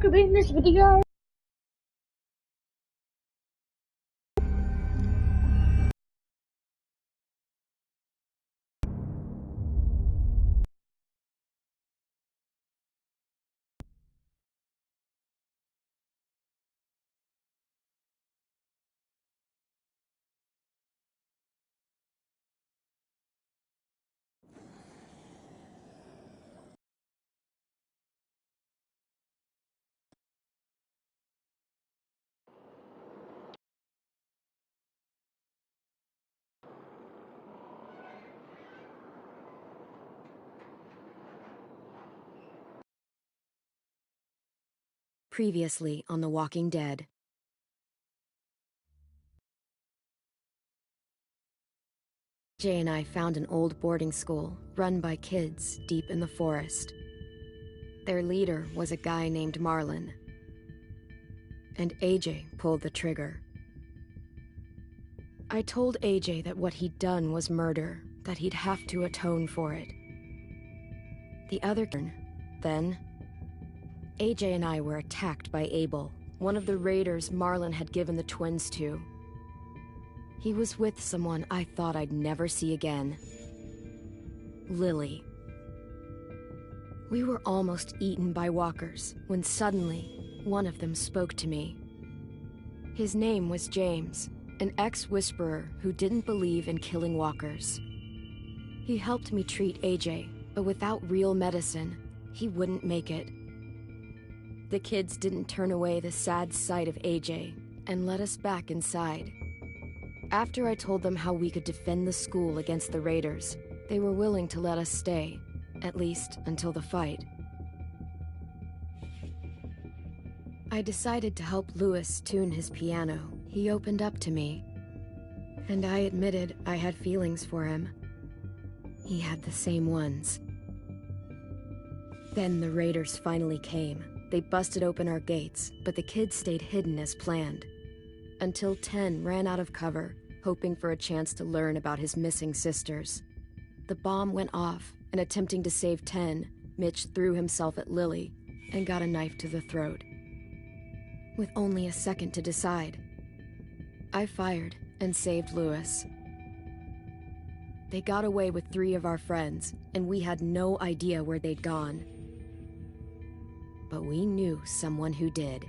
to be in this video. Previously on The Walking Dead. Jay and I found an old boarding school run by kids deep in the forest. Their leader was a guy named Marlon, and AJ pulled the trigger. I told AJ that what he'd done was murder, that he'd have to atone for it. Then, AJ and I were attacked by Abel, one of the raiders Marlon had given the twins to. He was with someone I thought I'd never see again. Lily. We were almost eaten by walkers when suddenly one of them spoke to me. His name was James, an ex-whisperer who didn't believe in killing walkers. He helped me treat AJ, but without real medicine, he wouldn't make it. The kids didn't turn away the sad sight of AJ and let us back inside. After I told them how we could defend the school against the raiders, they were willing to let us stay, at least until the fight. I decided to help Louis tune his piano. He opened up to me, and I admitted I had feelings for him. He had the same ones. Then the raiders finally came. They busted open our gates, but the kids stayed hidden as planned. Until 10 ran out of cover, hoping for a chance to learn about his missing sisters. The bomb went off, and attempting to save 10, Mitch threw himself at Lily and got a knife to the throat. With only a second to decide, I fired and saved Louis. They got away with 3 of our friends, and we had no idea where they'd gone. But we knew someone who did.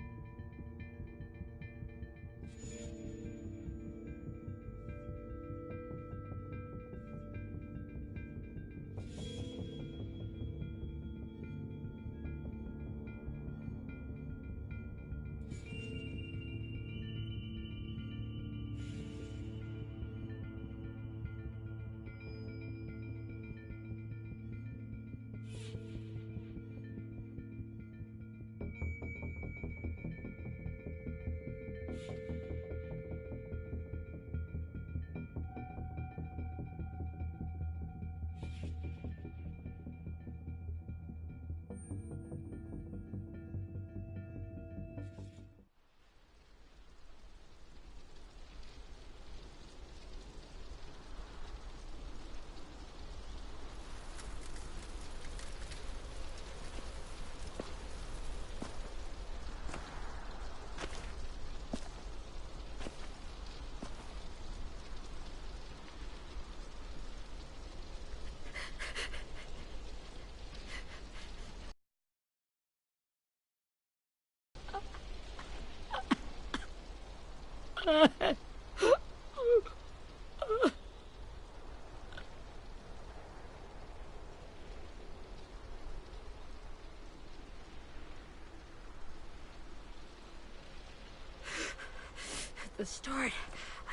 At the start,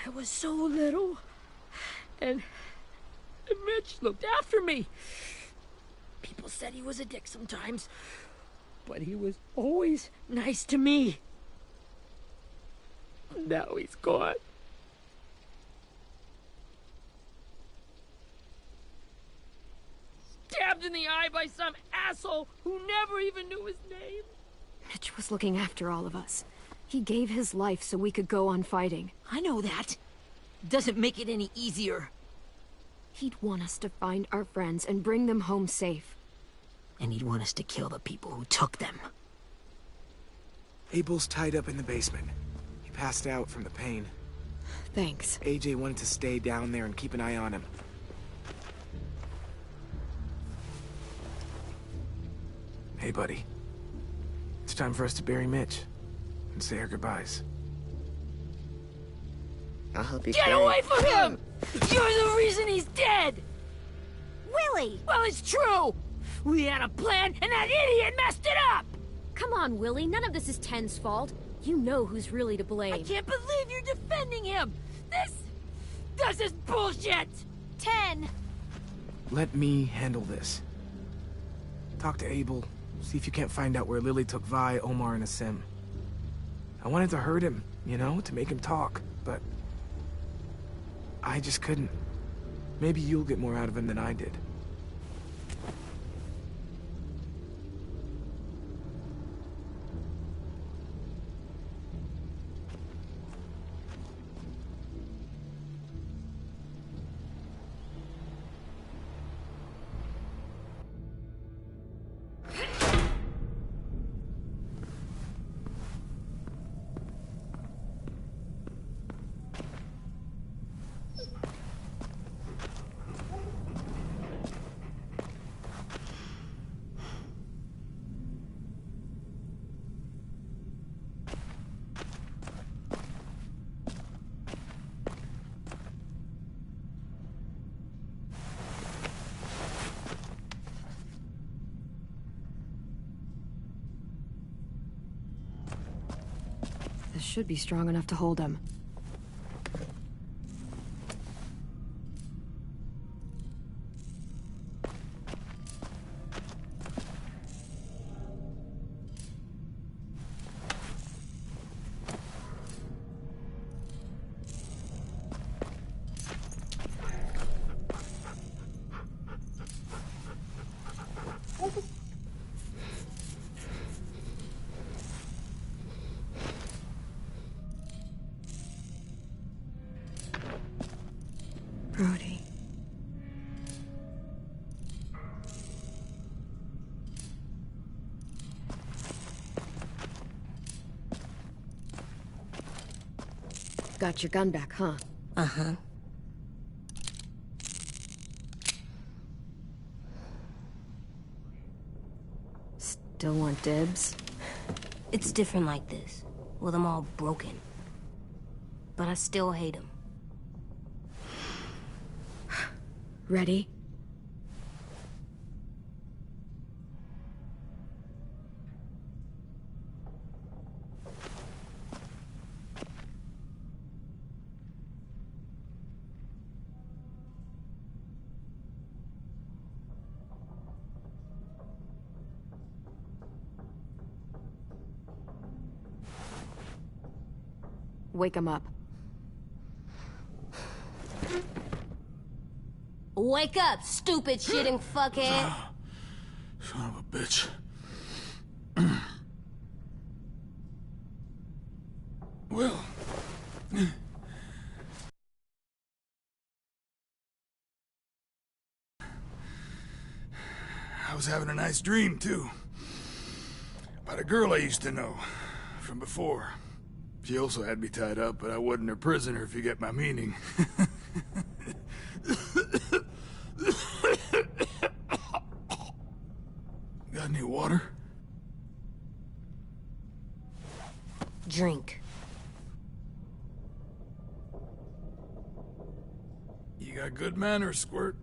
I was so little, and Mitch looked after me. People said he was a dick sometimes, but he was always nice to me. Now he's gone. Stabbed in the eye by some asshole who never even knew his name. Mitch was looking after all of us. He gave his life so we could go on fighting. I know that. Doesn't make it any easier. He'd want us to find our friends and bring them home safe. And he'd want us to kill the people who took them. Abel's tied up in the basement. He passed out from the pain. Thanks. AJ wanted to stay down there and keep an eye on him. Hey, buddy. It's time for us to bury Mitch and say our goodbyes. I'll help you Get carry. away from him! You're the reason he's dead! Willie! Well, it's true! We had a plan, and that idiot messed it up! Come on, Willie. None of this is Ten's fault. You know who's really to blame. I can't believe you're defending him! This is bullshit! 10! Let me handle this. Talk to Abel. See if you can't find out where Lily took Vi, Omar, and Asim. I wanted to hurt him, you know, to make him talk, but I just couldn't. Maybe you'll get more out of him than I did. This should be strong enough to hold him. Brody. Got your gun back, huh? Uh-huh. Still want dibs? It's different like this, with them all broken. But I still hate him. Ready? Wake him up. Wake up, stupid shitting fuckhead! Son of a bitch. Well... I was having a nice dream, too. About a girl I used to know. From before. She also had me tied up, but I wasn't her prisoner, if you get my meaning. Got any water? Drink. You got good manners, Squirt.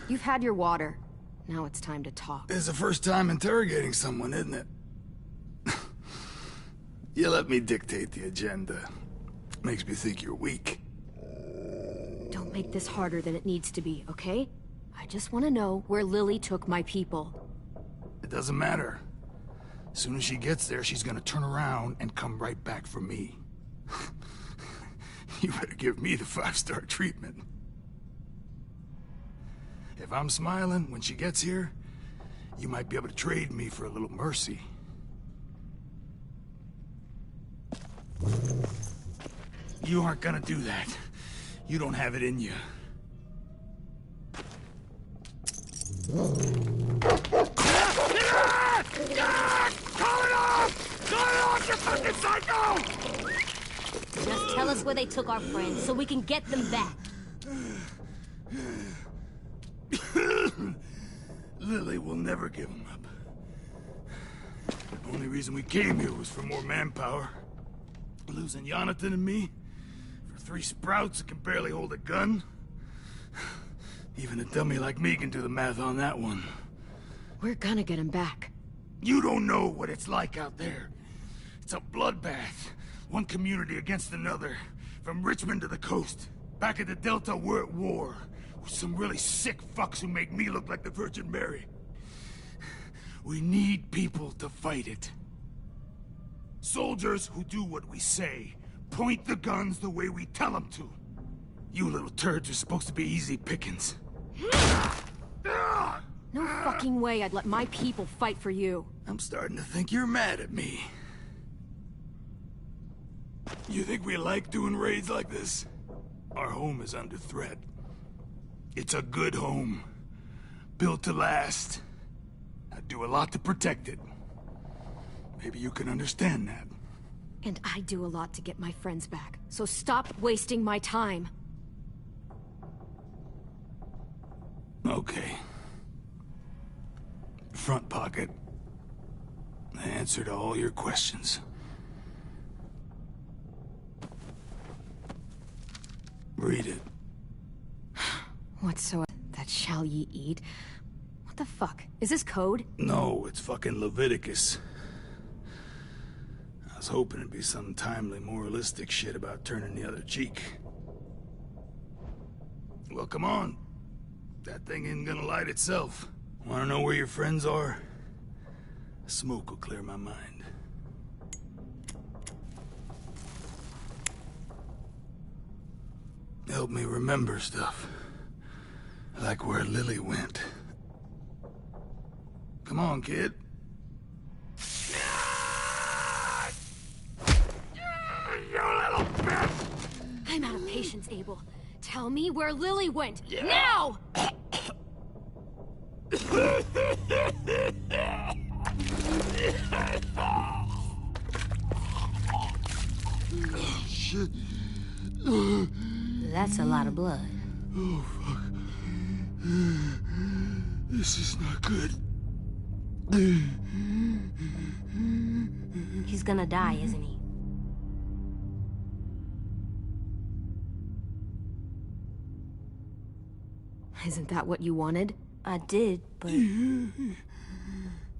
You've had your water. Now it's time to talk. It's the first time interrogating someone, isn't it? You let me dictate the agenda. Makes me think you're weak. Don't make this harder than it needs to be, okay? I just want to know where Lily took my people. It doesn't matter. As soon as she gets there, she's gonna turn around and come right back for me. You better give me the 5-star treatment. If I'm smiling when she gets here, you might be able to trade me for a little mercy. You aren't gonna do that. You don't have it in you. You fucking psycho! Just tell us where they took our friends so we can get them back. Lily will never give him up. The only reason we came here was for more manpower. Losing Jonathan and me for 3 sprouts that can barely hold a gun. Even a dummy like me can do the math on that one. We're gonna get him back. You don't know what it's like out there. It's a bloodbath. One community against another. From Richmond to the coast. Back at the Delta, we're at war. With some really sick fucks who make me look like the Virgin Mary. We need people to fight it. Soldiers who do what we say. Point the guns the way we tell them to. You little turds are supposed to be easy pickings. No fucking way I'd let my people fight for you. I'm starting to think you're mad at me. You think we like doing raids like this? Our home is under threat. It's a good home. Built to last. I'd do a lot to protect it. Maybe you can understand that. And I do a lot to get my friends back. So stop wasting my time. Okay. Front pocket. The answer to all your questions. Read it. What's so that shall ye eat? What the fuck? Is this code? No, it's fucking Leviticus. I was hoping it'd be some timely, moralistic shit about turning the other cheek. Well, come on. That thing isn't gonna light itself. Wanna know where your friends are? Smoke will clear my mind. Help me remember stuff. Like where Lily went. Come on, kid. You little bitch! I'm out of patience, Abel. Tell me where Lily went. Now! Shit. That's a lot of blood. Oh, fuck. This is not good. He's gonna die, isn't he? Isn't that what you wanted? I did, but... You're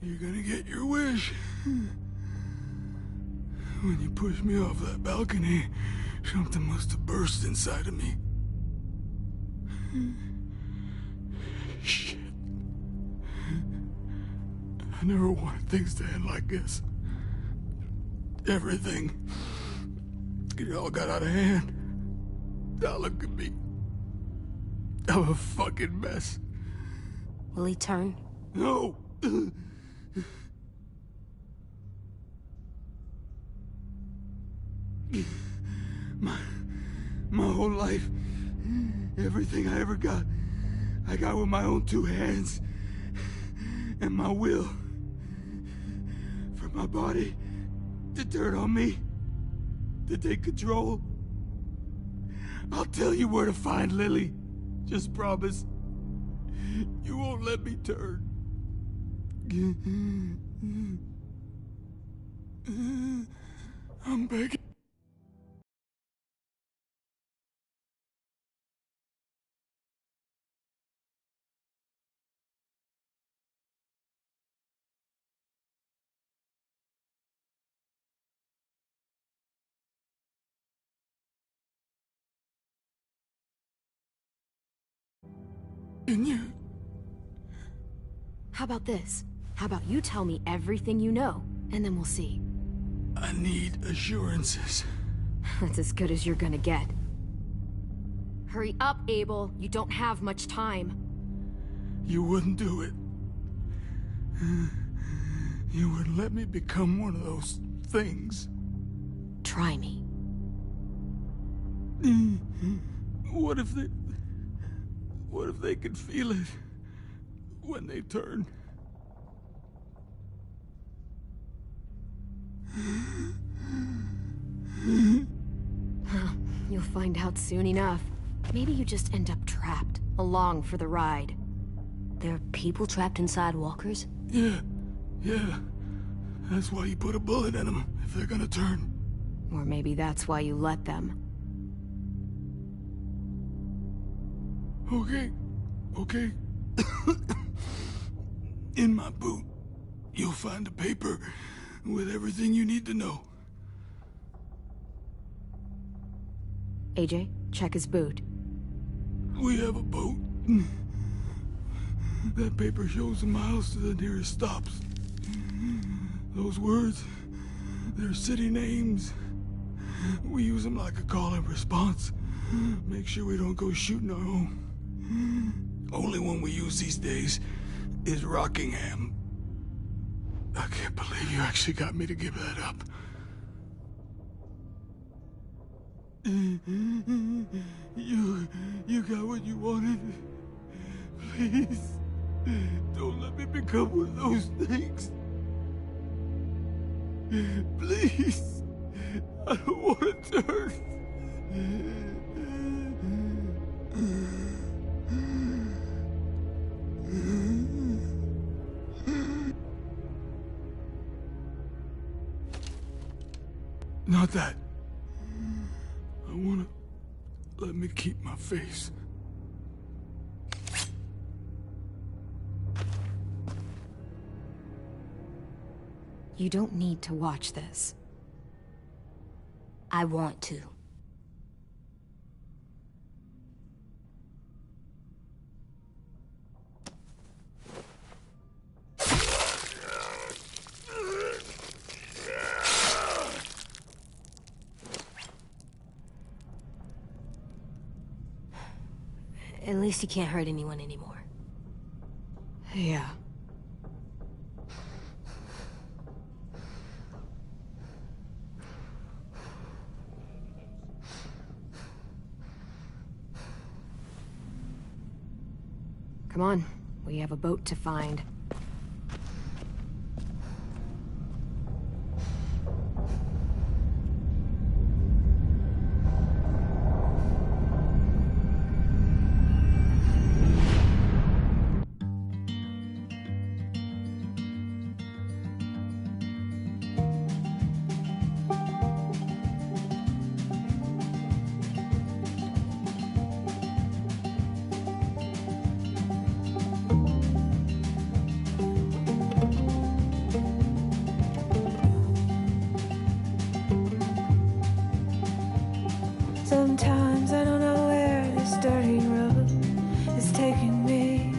gonna get your wish. When you pushed me off that balcony, something must have burst inside of me. Shit. I never wanted things to end like this. Everything. It all got out of hand. Now look at me. I'm a fucking mess. Will he turn? No! My whole life, everything I ever got, I got with my own 2 hands. And my will. For my body to turn on me, to take control. I'll tell you where to find Lily. Just promise. You won't let me turn. I'm begging. Can you? How about this? How about you tell me everything you know, and then we'll see. I need assurances. That's as good as you're gonna get. Hurry up, Abel. You don't have much time. You wouldn't do it. You wouldn't let me become one of those things. Try me. What if they could feel it? when they turn. You'll find out soon enough. Maybe you just end up trapped, along for the ride. There are people trapped inside walkers? Yeah. That's why you put a bullet in them, if they're gonna turn. Or maybe that's why you let them. Okay. In my boot, you'll find a paper with everything you need to know. AJ, check his boot. We have a boat. That paper shows the miles to the nearest stops. Those words, they're city names. We use them like a call and response. Make sure we don't go shooting our own. Only one we use these days is Rockingham. I can't believe you actually got me to give that up. You got what you wanted. Please, don't let me become one of those things. Please, I don't want to turn. Not that. I wanna let me keep my face. You don't need to watch this. I want to. At least he can't hurt anyone anymore. Yeah. Come on, we have a boat to find. Sometimes I don't know where this dirty road is taking me.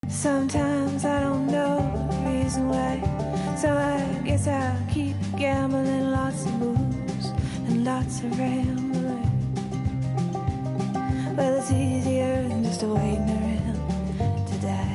Sometimes I don't know the reason why. So I guess I'll keep gambling, lots of moves and lots of rambling. Well, it's easier than just waiting around to die.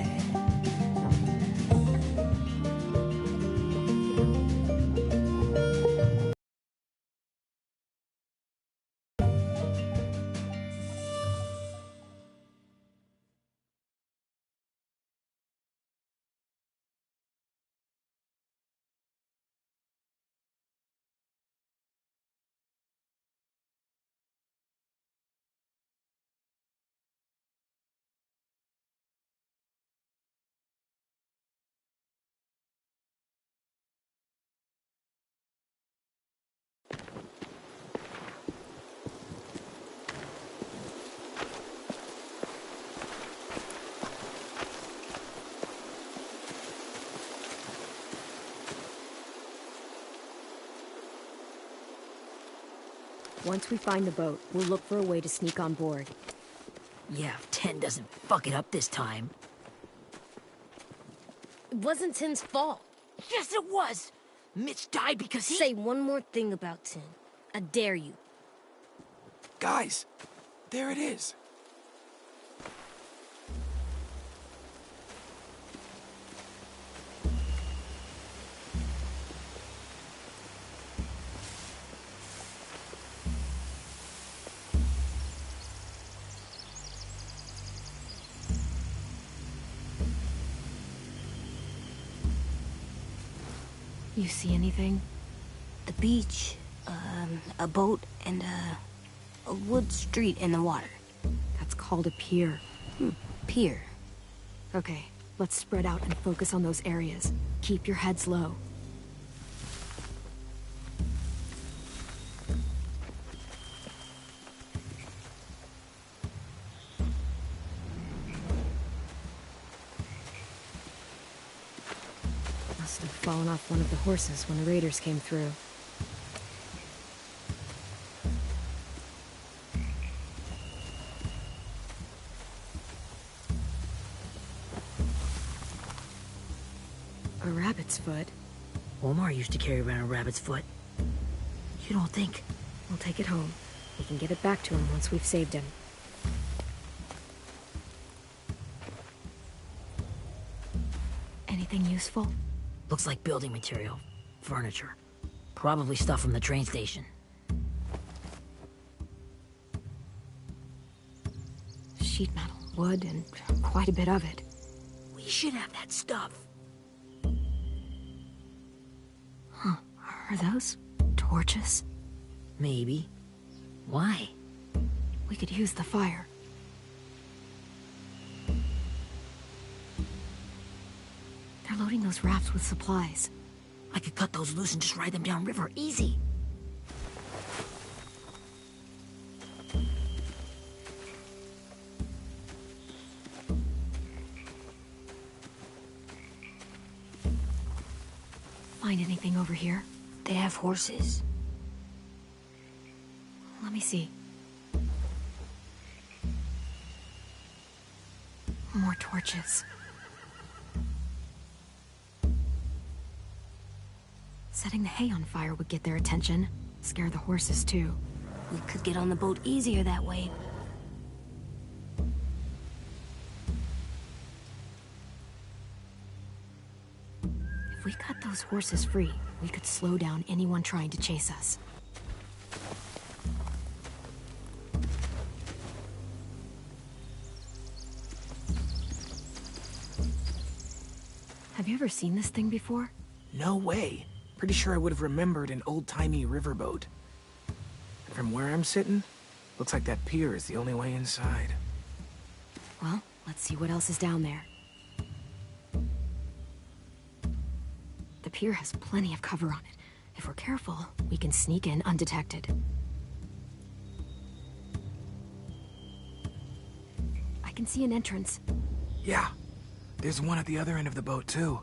Once we find the boat, we'll look for a way to sneak on board. Yeah, if 10 doesn't fuck it up this time. It wasn't Tin's fault. Yes, it was! Mitch died because he— Say one more thing about Tin. I dare you. Guys, there it is. You see anything? The beach, a boat, and a wood street in the water. That's called a pier. Pier. Okay, let's spread out and focus on those areas. Keep your heads low. Must have fallen off one of the horses when the raiders came through. A rabbit's foot. Omar used to carry around a rabbit's foot. You don't think? We'll take it home. We can get it back to him once we've saved him. Anything useful? Looks like building material. Furniture. Probably stuff from the train station. Sheet metal, wood, and quite a bit of it. We should have that stuff. Huh. Are those torches? Maybe. Why? We could use the fire. They're loading those rafts with supplies. I could cut those loose and just ride them downriver. Easy. Find anything over here? They have horses. Let me see. More torches. Setting the hay on fire would get their attention. Scare the horses, too. We could get on the boat easier that way. If we cut those horses free, we could slow down anyone trying to chase us. Have you ever seen this thing before? No way. Pretty sure I would have remembered an old-timey riverboat. And from where I'm sitting, looks like that pier is the only way inside. Well, let's see what else is down there. The pier has plenty of cover on it. If we're careful, we can sneak in undetected. I can see an entrance. Yeah. There's one at the other end of the boat, too.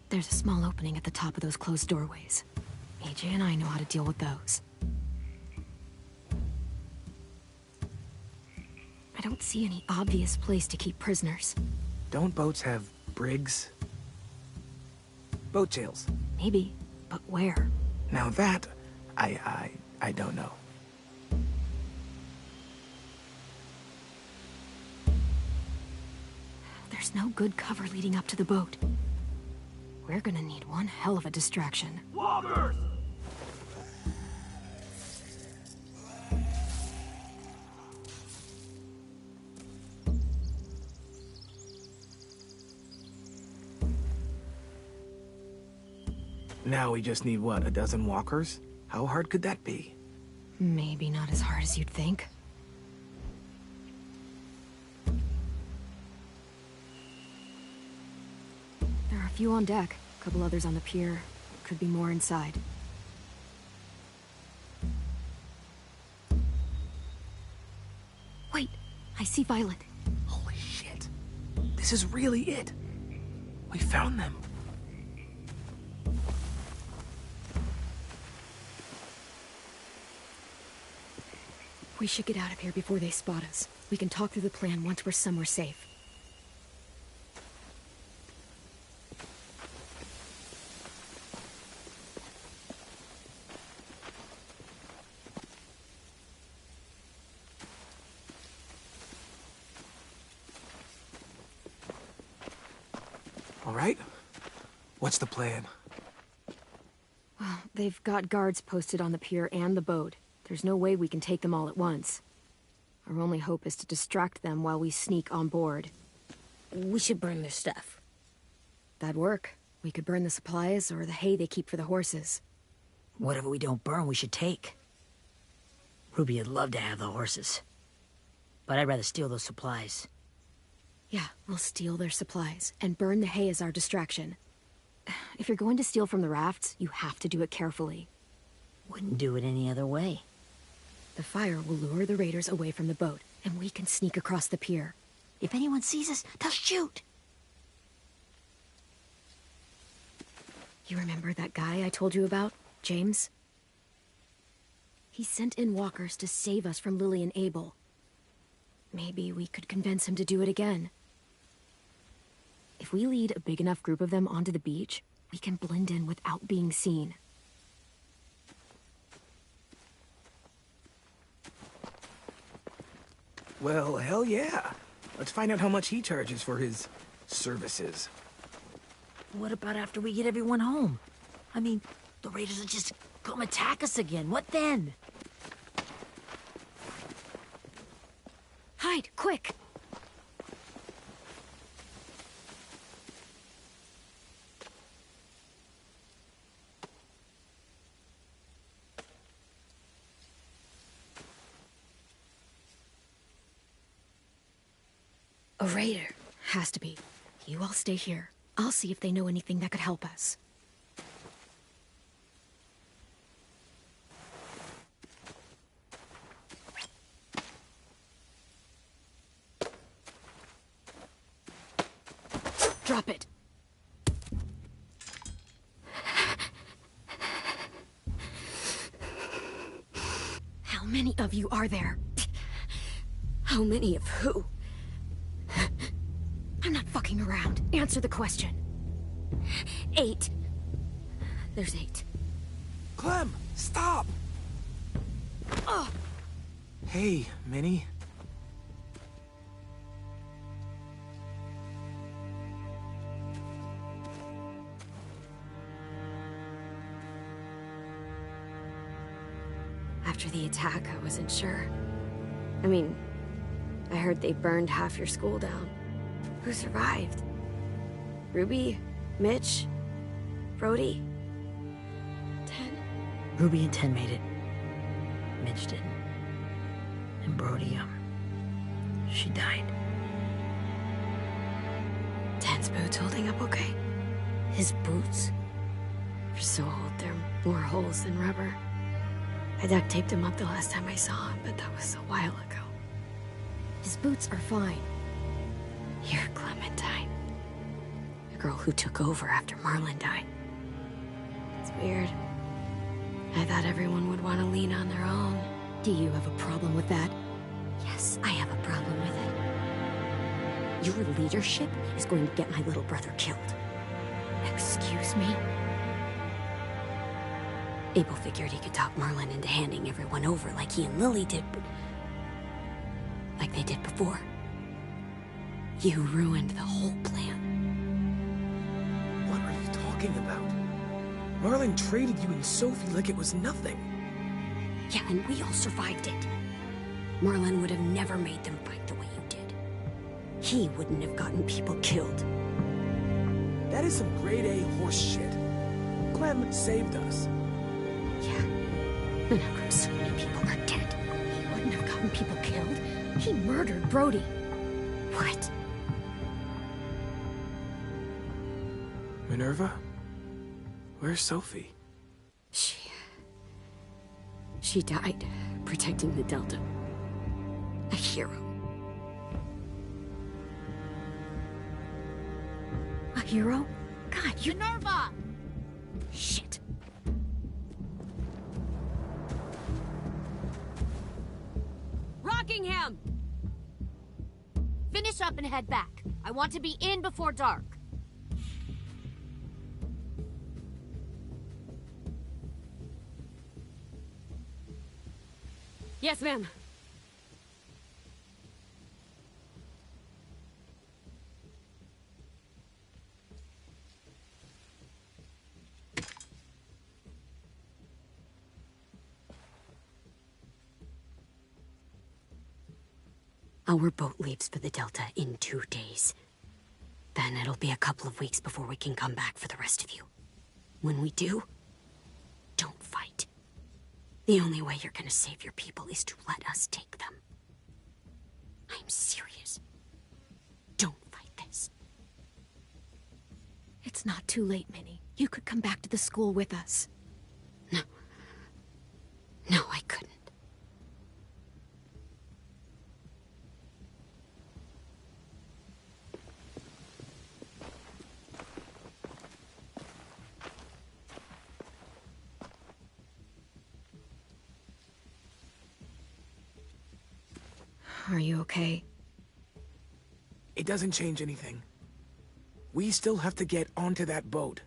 There's a small opening at the top of those closed doorways. AJ and I know how to deal with those. I don't see any obvious place to keep prisoners. Don't boats have brigs? Boat jails. Maybe, but where? Now that, I don't know. There's no good cover leading up to the boat. We're gonna need one hell of a distraction. Loggers! Now we just need, what, a dozen walkers? How hard could that be? Maybe not as hard as you'd think. There are a few on deck, a couple others on the pier. Could be more inside. Wait, I see Violet. Holy shit. This is really it. We found them. We should get out of here before they spot us. We can talk through the plan once we're somewhere safe. All right. What's the plan? Well, they've got guards posted on the pier and the boat. There's no way we can take them all at once. Our only hope is to distract them while we sneak on board. We should burn their stuff. That'd work. We could burn the supplies or the hay they keep for the horses. Whatever we don't burn, we should take. Ruby would love to have the horses. But I'd rather steal those supplies. Yeah, we'll steal their supplies and burn the hay as our distraction. If you're going to steal from the rafts, you have to do it carefully. Wouldn't do it any other way. The fire will lure the raiders away from the boat, and we can sneak across the pier. If anyone sees us, they'll shoot. You remember that guy I told you about, James? He sent in walkers to save us from Lily and Abel. Maybe we could convince him to do it again. If we lead a big enough group of them onto the beach, we can blend in without being seen. Well, hell yeah. Let's find out how much he charges for his services. What about after we get everyone home? I mean, the raiders will just come attack us again. What then? Hide, quick! A raider. Has to be. You all stay here. I'll see if they know anything that could help us. Drop it. How many of you are there? How many of who? I'm not fucking around. Answer the question. 8. There's 8. Clem, stop! Hey, Minnie. After the attack, I wasn't sure. I mean, I heard they burned half your school down. Who survived? Ruby? Mitch? Brody? 10? Ruby and 10 made it. Mitch didn't. And Brody, she died. 10's boots holding up okay? His boots? They're so old, they're more holes than rubber. I duct taped him up the last time I saw him, but that was a while ago. His boots are fine. You're Clementine. The girl who took over after Marlon died. It's weird. I thought everyone would want to lean on their own. Do you have a problem with that? Yes, I have a problem with it. Your leadership is going to get my little brother killed. Excuse me? Abel figured he could talk Marlon into handing everyone over like he and Lily did, but... like they did before. You ruined the whole plan. What are you talking about? Marlon traded you and Sophie like it was nothing. Yeah, and we all survived it. Marlon would have never made them fight the way you did. He wouldn't have gotten people killed. That is some grade A horse shit. Clem saved us. Yeah. And how come so many people are dead? He wouldn't have gotten people killed. He murdered Brody. What? Minerva? Where's Sophie? She died protecting the Delta. A hero. A hero? God, you... Minerva! Shit. Rockingham! Finish up and head back. I want to be in before dark. Yes, ma'am. Our boat leaves for the Delta in 2 days. Then it'll be a couple of weeks before we can come back for the rest of you. When we do, don't fight. The only way you're gonna save your people is to let us take them. I'm serious. Don't fight this. It's not too late, Minnie. You could come back to the school with us. No. No, I couldn't. Are you okay? It doesn't change anything. We still have to get onto that boat.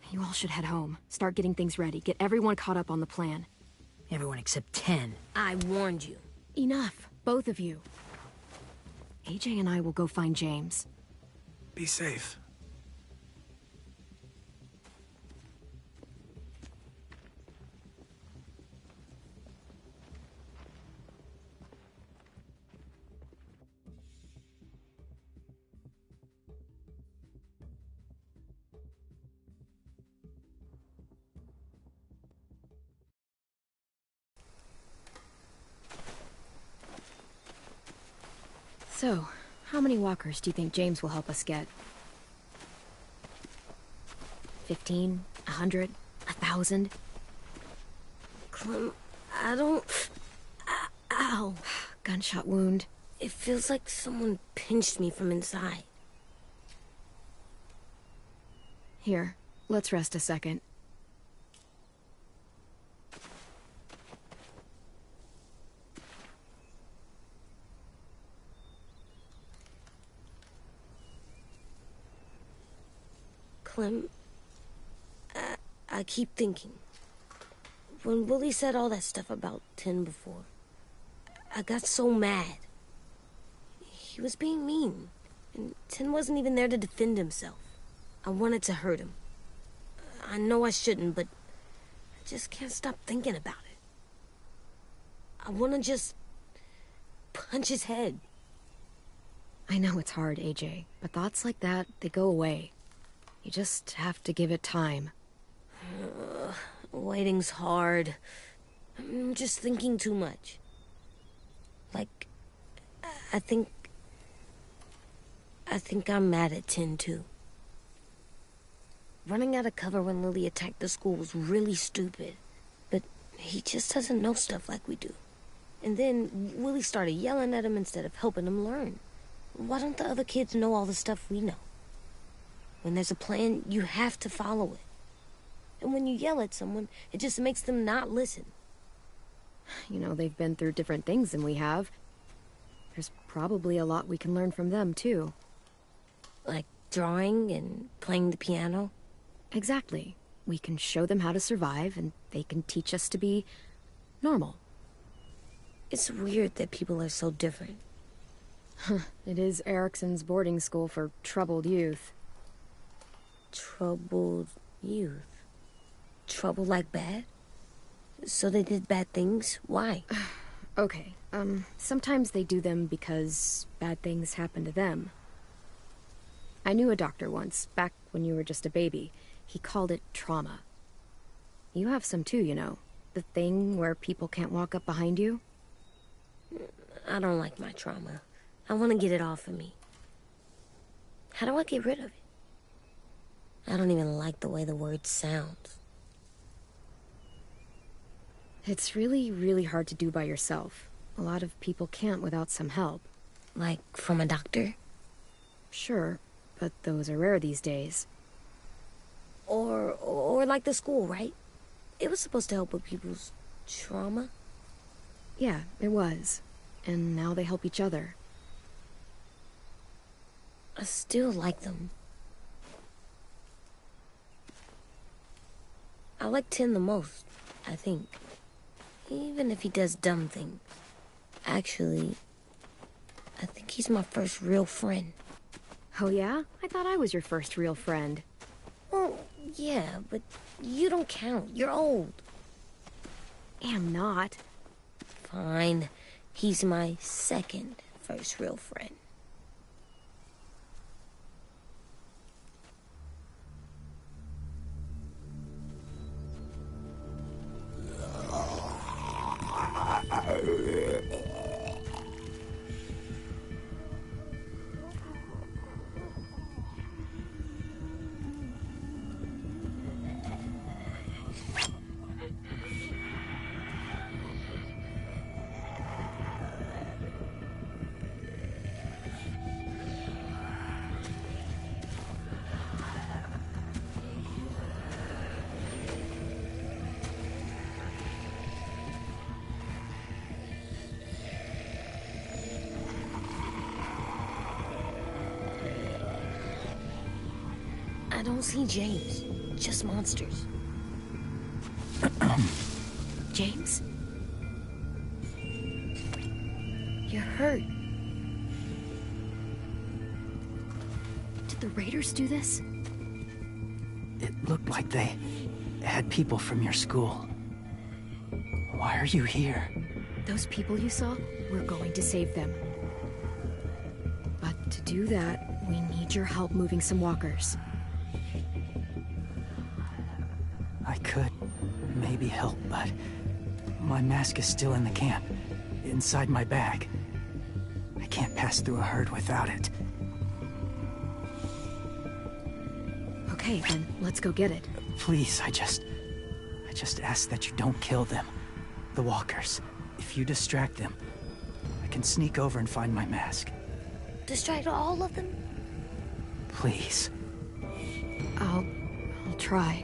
You all should head home. Start getting things ready. Get everyone caught up on the plan. Everyone except 10. I warned you. Enough, both of you. AJ and I will go find James. Be safe. So, how many walkers do you think James will help us get? 15? 100? 1,000? Clem, I don't... Ow. Gunshot wound. It feels like someone pinched me from inside. Here, let's rest a second. Clem, I keep thinking. When Willie said all that stuff about 10 before, I got so mad. He was being mean, and 10 wasn't even there to defend himself. I wanted to hurt him. I know I shouldn't, but I just can't stop thinking about it. I want to just punch his head. I know it's hard, AJ, but thoughts like that, they go away. You just have to give it time. Waiting's hard. I'm just thinking too much. Like, I think I'm mad at 10 too. Running out of cover when Lily attacked the school was really stupid. But he just doesn't know stuff like we do. And then Willie started yelling at him instead of helping him learn. Why don't the other kids know all the stuff we know? When there's a plan, you have to follow it. And when you yell at someone, it just makes them not listen. You know, they've been through different things than we have. There's probably a lot we can learn from them, too. Like drawing and playing the piano? Exactly. We can show them how to survive, and they can teach us to be normal. It's weird that people are so different. It is Erickson's boarding school for troubled youth. Troubled youth? Trouble like bad? So they did bad things? Why? Okay, sometimes they do them because bad things happen to them. I knew a doctor once, back when you were just a baby. He called it trauma. You have some too, you know. The thing where people can't walk up behind you. I don't like my trauma. I want to get it off of me. How do I get rid of it? I don't even like the way the word sounds. It's really, really hard to do by yourself. A lot of people can't without some help. Like from a doctor? Sure, but those are rare these days. Or like the school, right? It was supposed to help with people's trauma. Yeah, it was. And now they help each other. I still like them. I like 10 the most, I think. Even if he does dumb things. Actually, I think he's my first real friend. Oh yeah? I thought I was your first real friend. Well, yeah, but you don't count. You're old. Am not. Fine. He's my second first real friend. I don't see James, just monsters. James? You're hurt. Did the raiders do this? It looked like they had people from your school. Why are you here? Those people you saw, we're going to save them. But to do that, we need your help moving some walkers. I could maybe help, but my mask is still in the camp, inside my bag. I can't pass through a herd without it. Okay, then let's go get it. Please, I just ask that you don't kill them. The walkers. If you distract them, I can sneak over and find my mask. Distract all of them? Please. I'll try.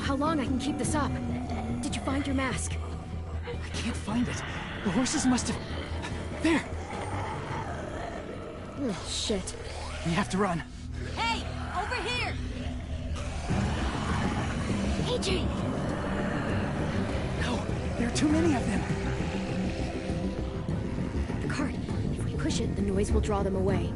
How long I can keep this up? Did you find your mask? I can't find it. The horses must have... There! Oh, shit. We have to run. Hey! Over here! AJ! No, there are too many of them. The cart. If we push it, the noise will draw them away.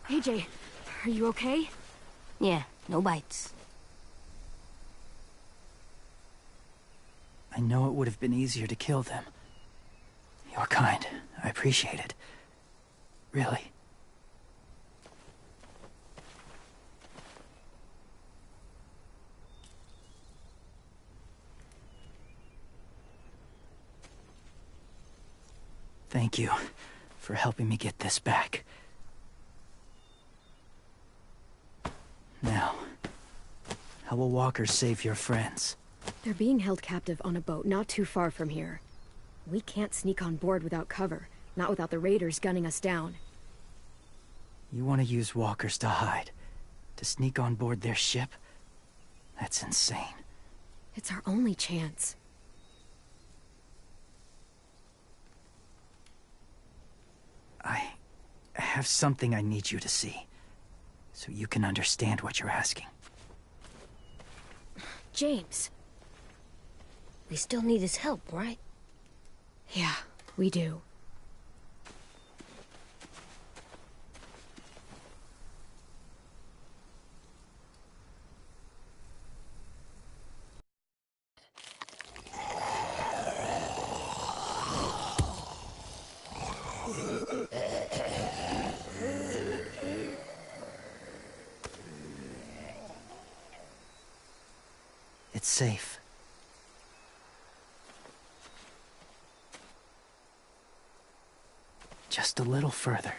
AJ, are you okay? Yeah, no bites. I know it would have been easier to kill them. You're kind. I appreciate it. Really. Thank you for helping me get this back. Now, how will walkers save your friends? They're being held captive on a boat not too far from here. We can't sneak on board without cover, not without the raiders gunning us down. You want to use walkers to hide? To sneak on board their ship? That's insane. It's our only chance. I have something I need you to see, so you can understand what you're asking. James. We still need his help, right? Yeah, we do. It's safe. Just a little further.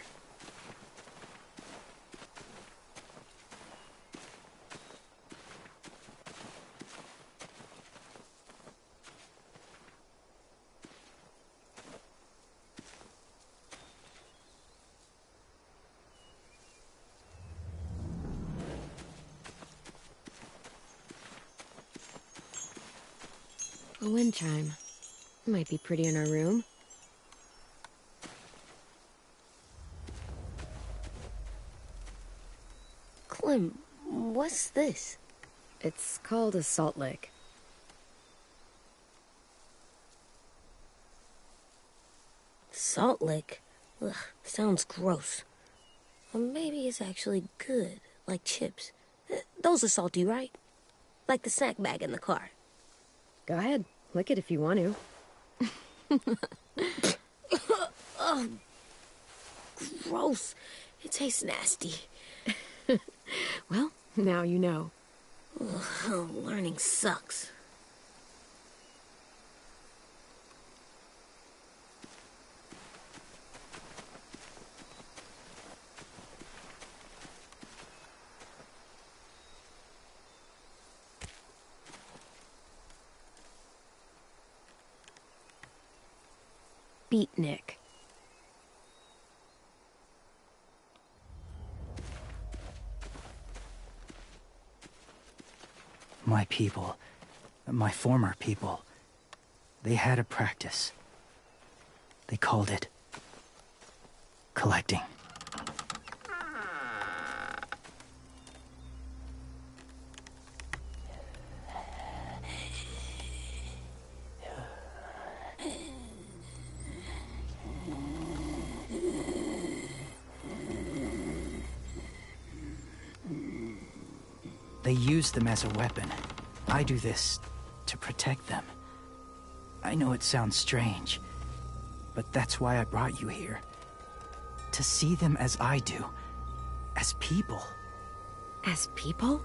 A wind chime. Might be pretty in our room. Clem, what's this? It's called a salt lick. Salt lick? Ugh, sounds gross. Or maybe it's actually good, like chips. Those are salty, right? Like the snack bag in the car. Go ahead, lick it if you want to. Oh, gross. It tastes nasty. Well, now you know. Ugh, learning sucks. Beatnik. My people, my former people, they had a practice. They called it collecting. They use them as a weapon. I do this to protect them. I know it sounds strange, but that's why I brought you here. To see them as I do, as people. As people?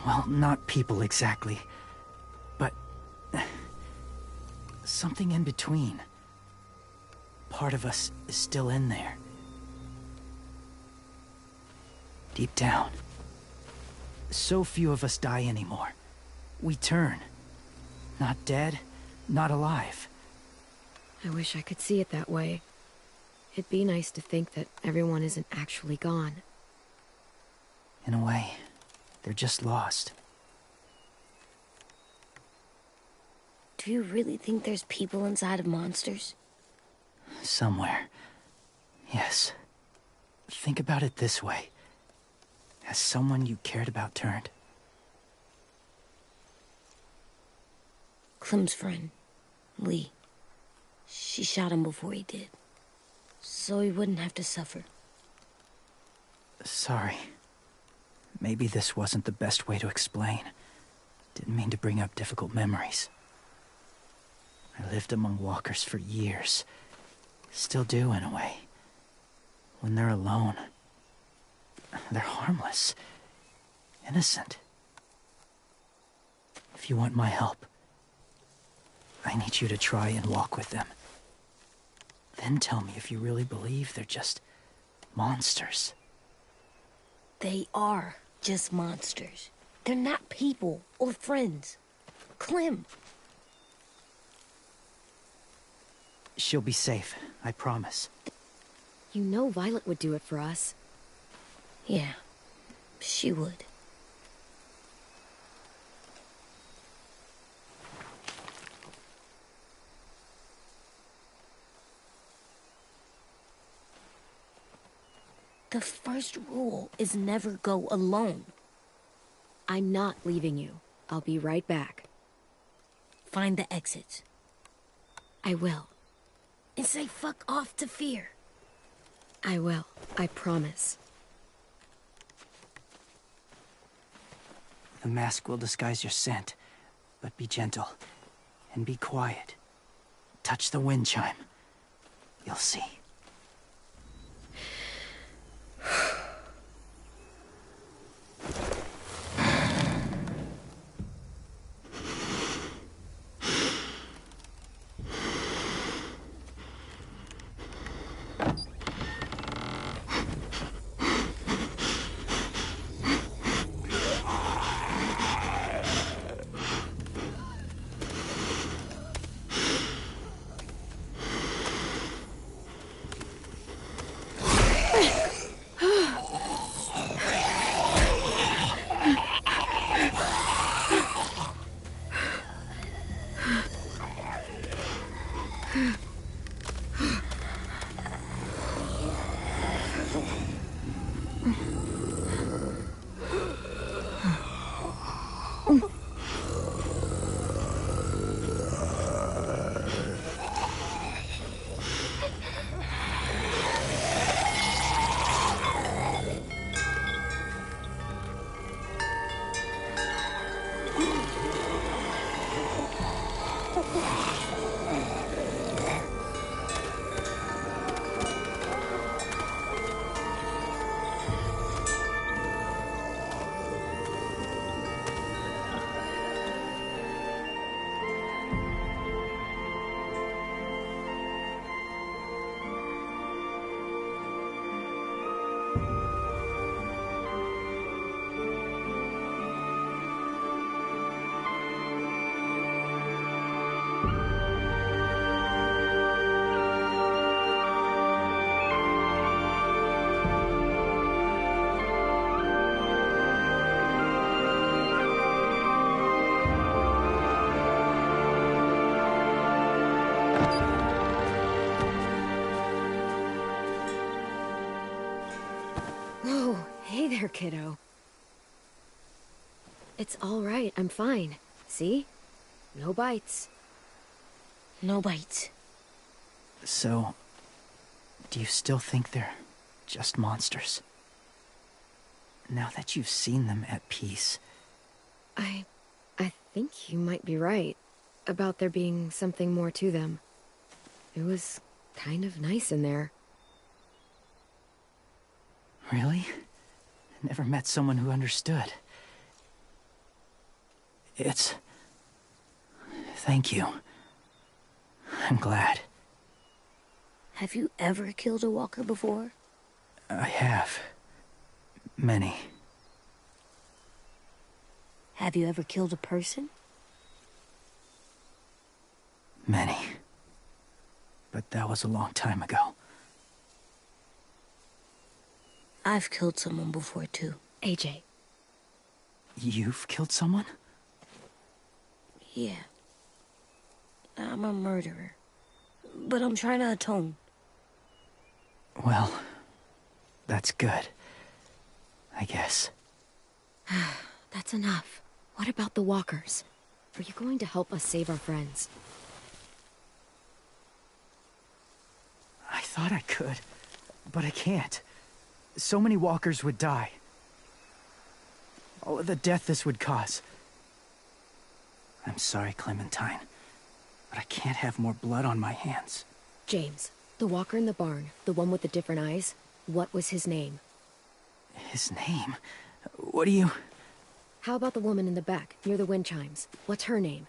Well, not people exactly, but something in between. Part of us is still in there. Deep down. So few of us die anymore. We turn. Not dead, not alive. I wish I could see it that way. It'd be nice to think that everyone isn't actually gone. In a way, they're just lost. Do you really think there's people inside of monsters? Somewhere. Yes. Think about it this way. Has someone you cared about turned? Clem's friend, Lee. She shot him before he did. So he wouldn't have to suffer. Sorry. Maybe this wasn't the best way to explain. Didn't mean to bring up difficult memories. I lived among walkers for years. Still do, in a way. When they're alone, they're harmless. Innocent. If you want my help, I need you to try and walk with them. Then tell me if you really believe they're just monsters. They are just monsters. They're not people or friends. Clem. She'll be safe, I promise. You know Violet would do it for us. Yeah, she would. The first rule is never go alone. I'm not leaving you. I'll be right back. Find the exits. I will. And say fuck off to fear. I will. I promise. The mask will disguise your scent, but be gentle and be quiet. Touch the wind chime. You'll see. Oh, hey there, kiddo. It's all right, I'm fine. See? No bites. No bites. So, do you still think they're just monsters? Now that you've seen them at peace... I think you might be right about there being something more to them. It was kind of nice in there. Really? I never met someone who understood. Thank you. I'm glad. Have you ever killed a walker before? I have. Many. Have you ever killed a person? Many. But that was a long time ago. I've killed someone before, too. AJ. You've killed someone? Yeah. I'm a murderer. But I'm trying to atone. Well, that's good. I guess. That's enough. What about the walkers? Are you going to help us save our friends? I thought I could, but I can't. So many walkers would die. Oh, the death this would cause. I'm sorry, Clementine, but I can't have more blood on my hands. James, the walker in the barn, the one with the different eyes, what was his name? His name? What do you... How about the woman in the back, near the wind chimes? What's her name?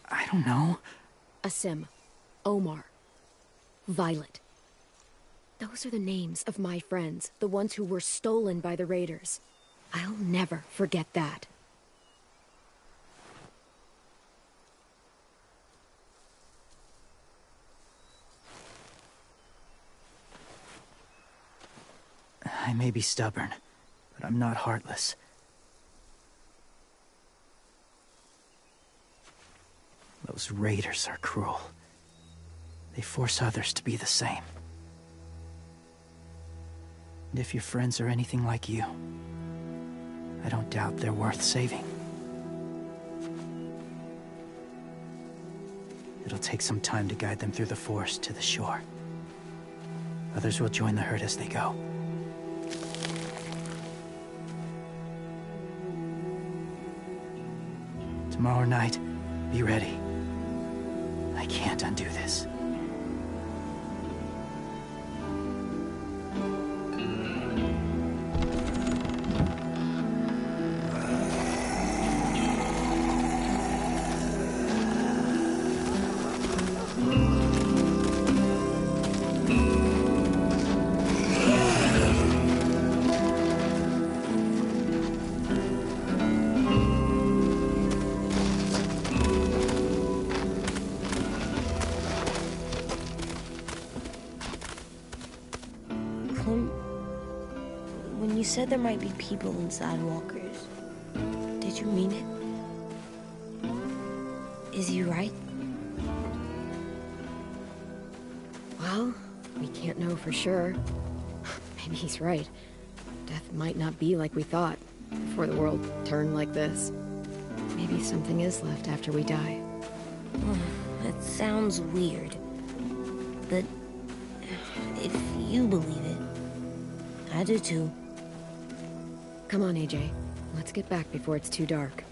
I don't know. Asim. Omar. Violet. Those are the names of my friends, the ones who were stolen by the raiders. I'll never forget that. I may be stubborn, but I'm not heartless. Those raiders are cruel. They force others to be the same. And if your friends are anything like you, I don't doubt they're worth saving. It'll take some time to guide them through the forest to the shore. Others will join the herd as they go. Tomorrow night, be ready. I can't undo this. When you said there might be people inside walkers, did you mean it? Is he right? Well, we can't know for sure. Maybe he's right. Death might not be like we thought, before the world turned like this. Maybe something is left after we die. That sounds weird. But if you believe it, I do too. Come on, AJ. Let's get back before it's too dark.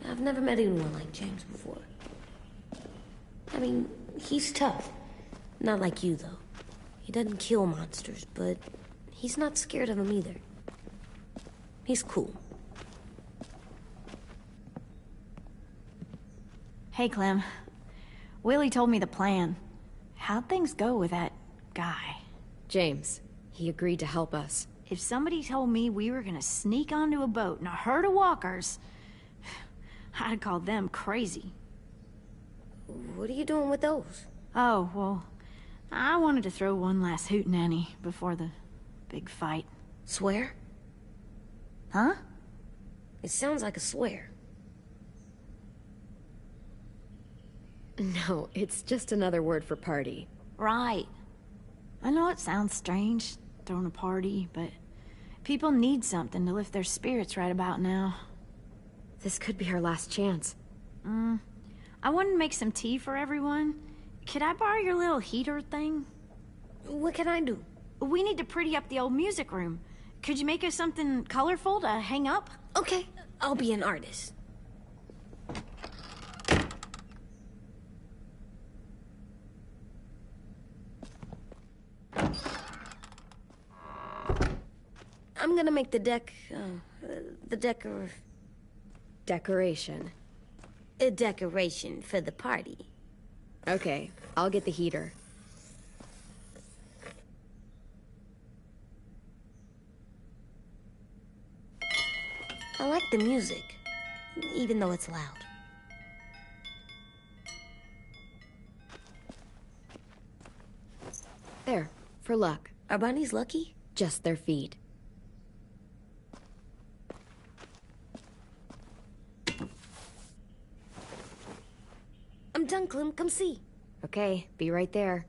I've never met anyone like James before. I mean, he's tough. Not like you, though. He doesn't kill monsters, but he's not scared of them either. He's cool. Hey, Clem. Willie told me the plan. How'd things go with that guy? James, he agreed to help us. If somebody told me we were gonna sneak onto a boat in a herd of walkers, I'd call them crazy. What are you doing with those? Oh, well, I wanted to throw one last hootenanny before the big fight. Swear? Huh? It sounds like a swear. No, it's just another word for party. Right. I know it sounds strange, throwing a party, but people need something to lift their spirits right about now. This could be our last chance. I wanted to make some tea for everyone. Could I borrow your little heater thing? What can I do? We need to pretty up the old music room. Could you make us something colorful to hang up? Okay, I'll be an artist. I'm gonna make the Decoration. a decoration for the party. Okay, I'll get the heater. I like the music, even though it's loud. There, for luck. Are bunnies lucky? Just their feet. I'm done, Clem. Come see. Okay, be right there.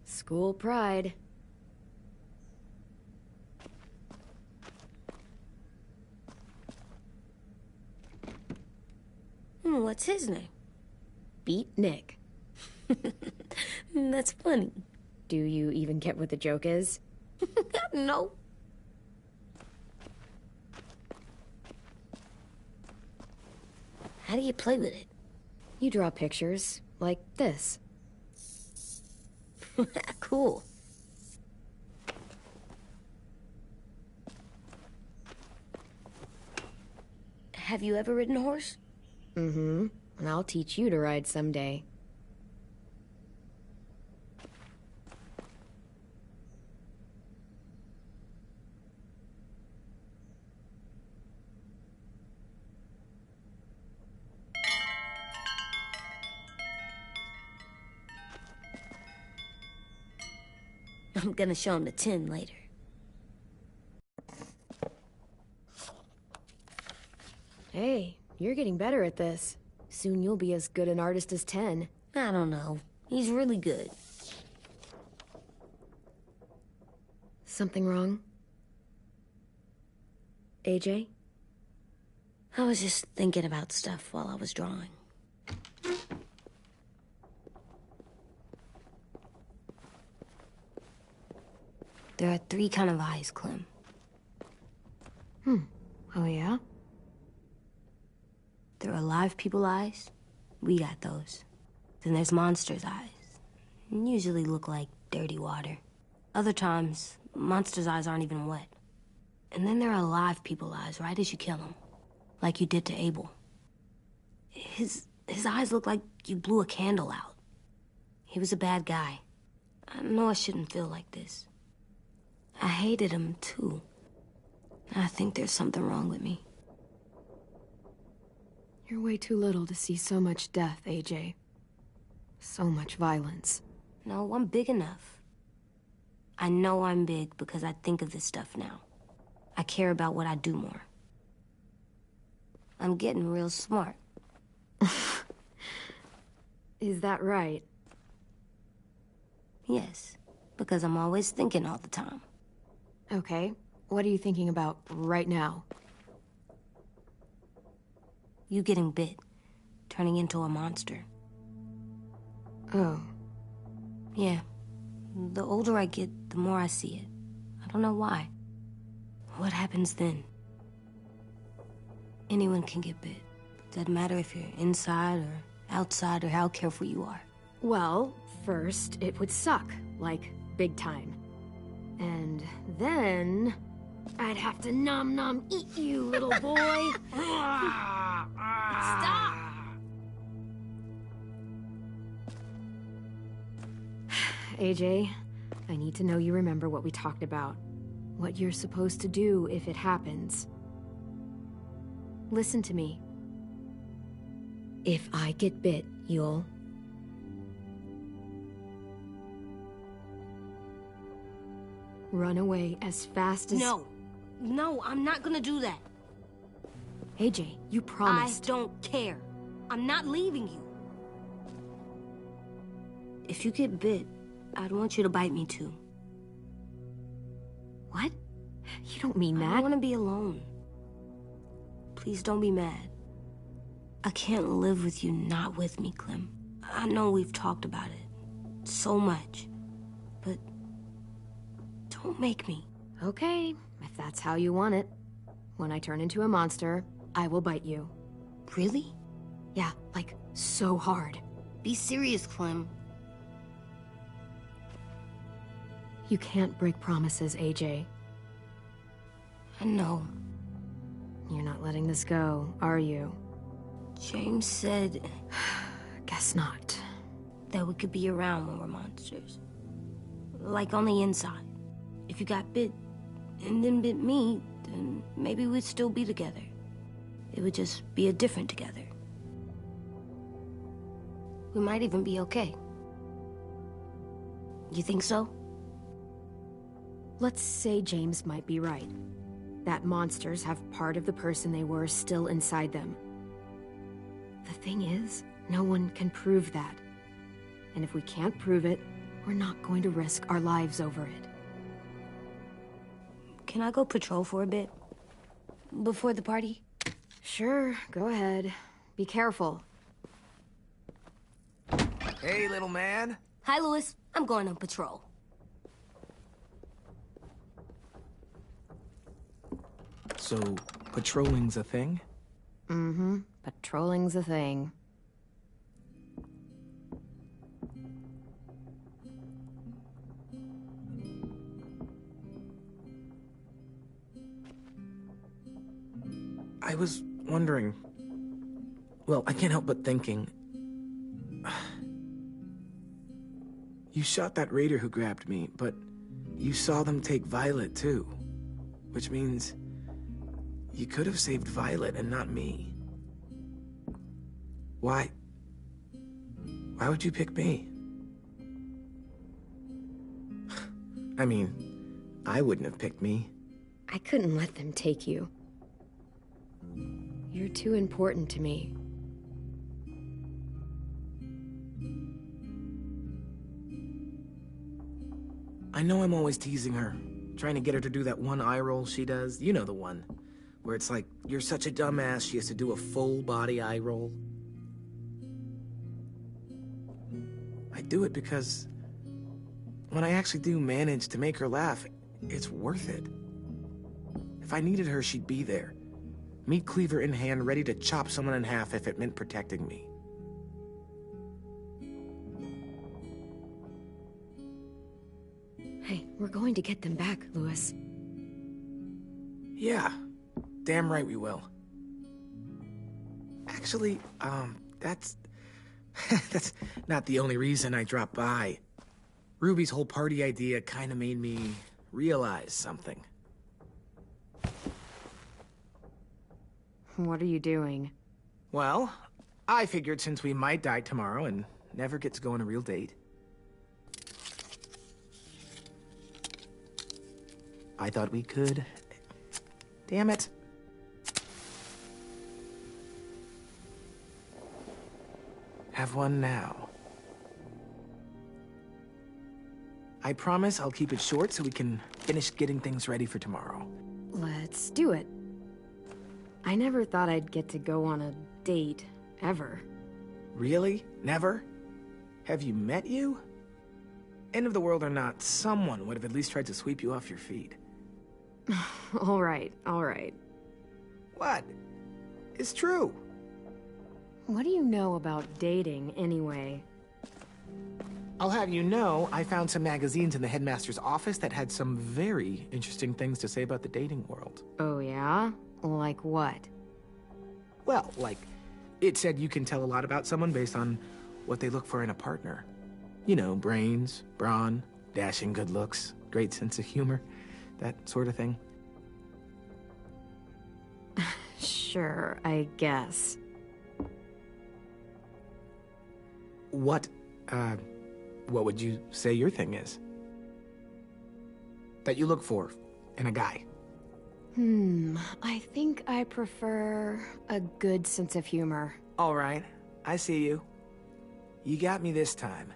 School pride. What's his name? Beat Nick. That's funny. Do you even get what the joke is? No. How do you play with it? You draw pictures, like this. Cool. Have you ever ridden a horse? Mm-hmm. And I'll teach you to ride someday. I'm gonna show him the tin later. Hey, you're getting better at this. Soon you'll be as good an artist as 10. I don't know. He's really good. Something wrong? AJ? I was just thinking about stuff while I was drawing. There are 3 kinds of eyes, Clem. Oh, yeah? There are alive people eyes. We got those. Then there's monsters' eyes. Usually look like dirty water. Other times, monsters' eyes aren't even wet. And then there are alive people eyes right as you kill them. Like you did to Abel. His eyes look like you blew a candle out. He was a bad guy. I know I shouldn't feel like this. I hated him, too. I think there's something wrong with me. You're way too little to see so much death, AJ. So much violence. No, I'm big enough. I know I'm big because I think of this stuff now. I care about what I do more. I'm getting real smart. Is that right? Yes, because I'm always thinking all the time. Okay, what are you thinking about right now? You getting bit, turning into a monster. Oh. Yeah, the older I get, the more I see it. I don't know why. What happens then? Anyone can get bit. Doesn't matter if you're inside or outside or how careful you are. Well, first, it would suck. Like, big time. And then... I'd have to nom eat you, little boy. Stop! AJ, I need to know you remember what we talked about. What you're supposed to do if it happens. Listen to me. If I get bit, you'll... run away as fast as... No, I'm not gonna do that. AJ, you promised. I don't care. I'm not leaving you. If you get bit, I'd want you to bite me too. What? You don't mean that. I want to be alone. Please don't be mad. I can't live with you not with me, Clem. I know we've talked about it so much, but don't make me. Okay, if that's how you want it. When I turn into a monster, I will bite you. Really? Yeah, like so hard. Be serious, Clem. You can't break promises, AJ. I know. You're not letting this go, are you? James said... Guess not. That we could be around when we're monsters. Like on the inside. If you got bit and then bit me, then maybe we'd still be together. It would just be a different together. We might even be okay. You think so? Let's say James might be right. That monsters have part of the person they were still inside them. The thing is, no one can prove that. And if we can't prove it, we're not going to risk our lives over it. Can I go patrol for a bit? Before the party? Sure, go ahead. Be careful. Hey, little man. Hi, Louis. I'm going on patrol. So, patrolling's a thing? Mm-hmm. Patrolling's a thing. I was wondering... Well, I can't help but thinking... You shot that raider who grabbed me, but you saw them take Violet, too. Which means... you could have saved Violet and not me. Why? Why would you pick me? I mean, I wouldn't have picked me. I couldn't let them take you. You're too important to me. I know I'm always teasing her, trying to get her to do that one eye roll she does. You know the one. Where it's like, you're such a dumbass, she has to do a full body eye roll. I do it because when I actually do manage to make her laugh, it's worth it. If I needed her, she'd be there. Meat cleaver in hand, ready to chop someone in half if it meant protecting me. Hey, we're going to get them back, Louis. Yeah, damn right we will. Actually, that's not the only reason I dropped by. Ruby's whole party idea kind of made me realize something. What are you doing? Well, I figured since we might die tomorrow and never get to go on a real date, I thought we could... Damn it. Have one now. I promise I'll keep it short so we can finish getting things ready for tomorrow. Let's do it. I never thought I'd get to go on a date, ever. Really? Never? Have you met you? End of the world or not, someone would have at least tried to sweep you off your feet. All right, all right. What? It's true. What do you know about dating, anyway? I'll have you know, I found some magazines in the headmaster's office that had some very interesting things to say about the dating world. Oh, yeah? Like what? Well, like, it said you can tell a lot about someone based on what they look for in a partner. You know, brains, brawn, dashing good looks, great sense of humor, that sort of thing. Sure, I guess. What would you say your thing is? That you look for in a guy? I think I prefer a good sense of humor. All right, I see you. You got me this time.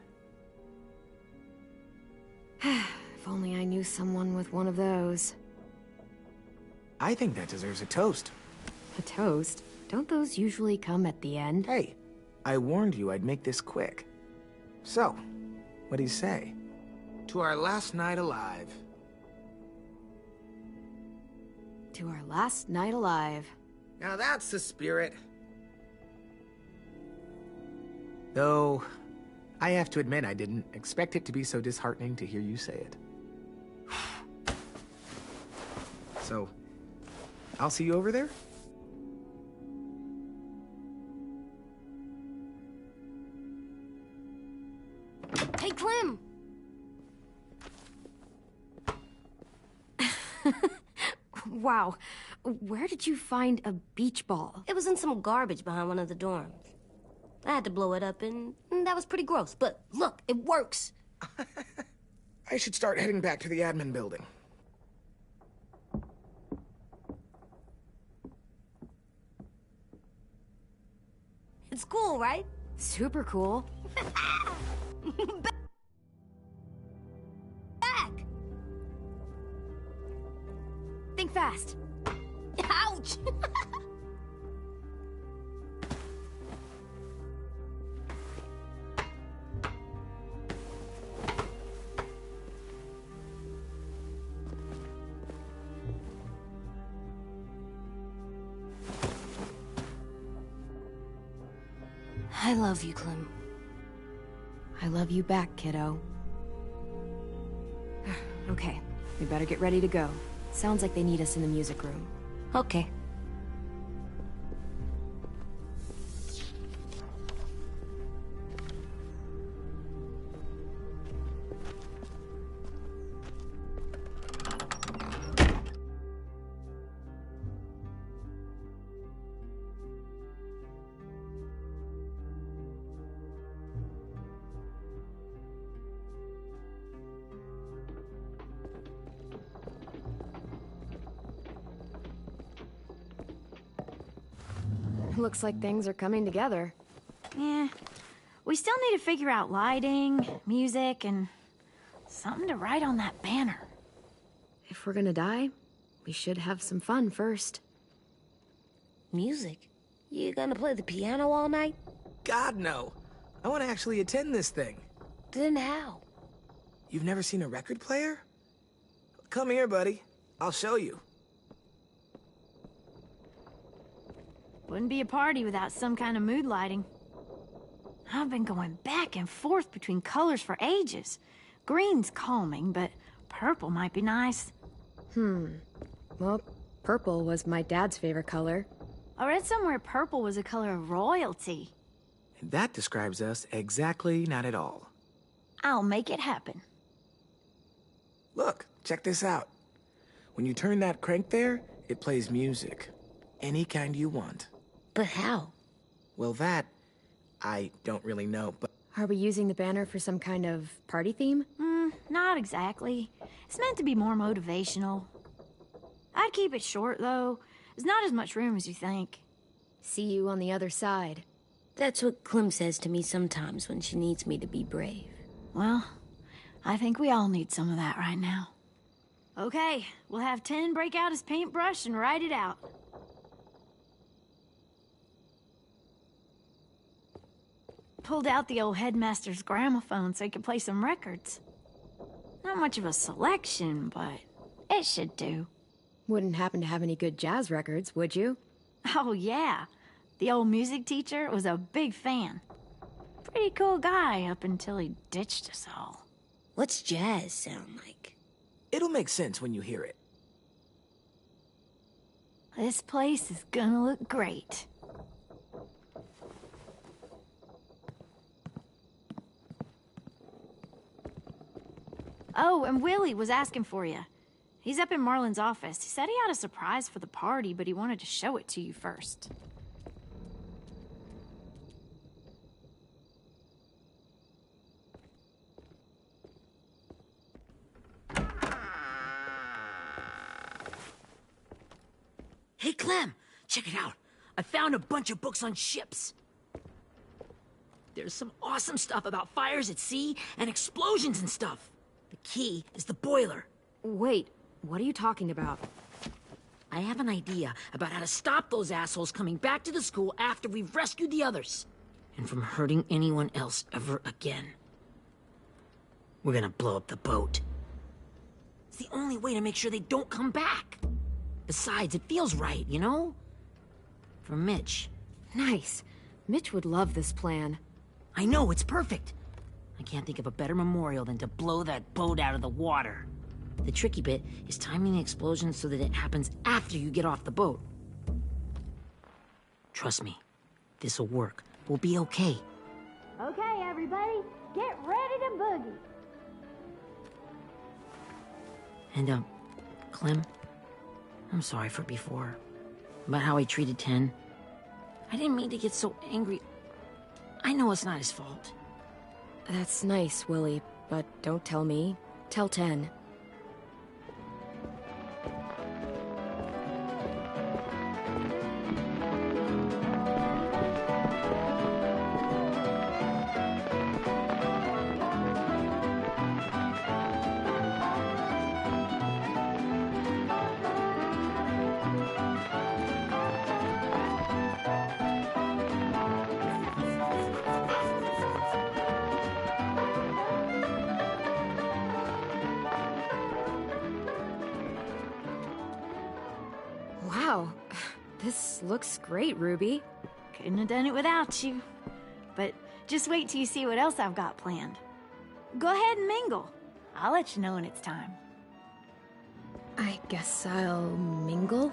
If only I knew someone with one of those. I think that deserves a toast. A toast? Don't those usually come at the end? Hey, I warned you I'd make this quick. So, what do you say? To our last night alive. To our last night alive. Now that's the spirit. Though, I have to admit I didn't expect it to be so disheartening to hear you say it. So, I'll see you over there? Hey, Clem! Wow, where did you find a beach ball? It was in some garbage behind one of the dorms. I had to blow it up, and that was pretty gross. But look, it works. I should start heading back to the admin building. It's cool, right? Super cool. Back! Think fast. Ouch! I love you, Clem. I love you back, kiddo. Okay, we better get ready to go. Sounds like they need us in the music room. Okay. Looks like things are coming together. Yeah. We still need to figure out lighting, music, and something to write on that banner. If we're gonna die, we should have some fun first. Music? You gonna play the piano all night? God, no. I want to actually attend this thing. Then how? You've never seen a record player? Come here, buddy. I'll show you. Wouldn't be a party without some kind of mood lighting. I've been going back and forth between colors for ages. Green's calming, but purple might be nice. Well, purple was my dad's favorite color. I read somewhere purple was a color of royalty. And that describes us exactly not at all. I'll make it happen. Look, check this out. When you turn that crank there, it plays music. Any kind you want. But how? Well, that, I don't really know, but... Are we using the banner for some kind of party theme? Not exactly. It's meant to be more motivational. I'd keep it short, though. There's not as much room as you think. See you on the other side. That's what Clem says to me sometimes when she needs me to be brave. Well, I think we all need some of that right now. Okay, we'll have 10 break out his paintbrush and write it out. Pulled out the old headmaster's gramophone so he could play some records. Not much of a selection, but it should do. Wouldn't happen to have any good jazz records, would you? Oh, yeah. The old music teacher was a big fan. Pretty cool guy up until he ditched us all. What's jazz sound like? It'll make sense when you hear it. This place is gonna look great. Oh, and Willie was asking for you. He's up in Marlin's office. He said he had a surprise for the party, but he wanted to show it to you first. Hey, Clem, check it out. I found a bunch of books on ships. There's some awesome stuff about fires at sea and explosions and stuff. The key is the boiler. Wait, what are you talking about? I have an idea about how to stop those assholes coming back to the school after we've rescued the others. And from hurting anyone else ever again. We're gonna blow up the boat. It's the only way to make sure they don't come back. Besides, it feels right, you know? For Mitch. Nice. Mitch would love this plan. I know, it's perfect. I can't think of a better memorial than to blow that boat out of the water. The tricky bit is timing the explosion so that it happens after you get off the boat. Trust me, this'll work. We'll be okay. Okay, everybody, get ready to boogie. And, Clem, I'm sorry for before. About how I treated Ten. I didn't mean to get so angry. I know it's not his fault. That's nice, Willie, but don't tell me. Tell 10. Wow, this looks great, Ruby. Couldn't have done it without you. But just wait till you see what else I've got planned. Go ahead and mingle. I'll let you know when it's time. I guess I'll mingle?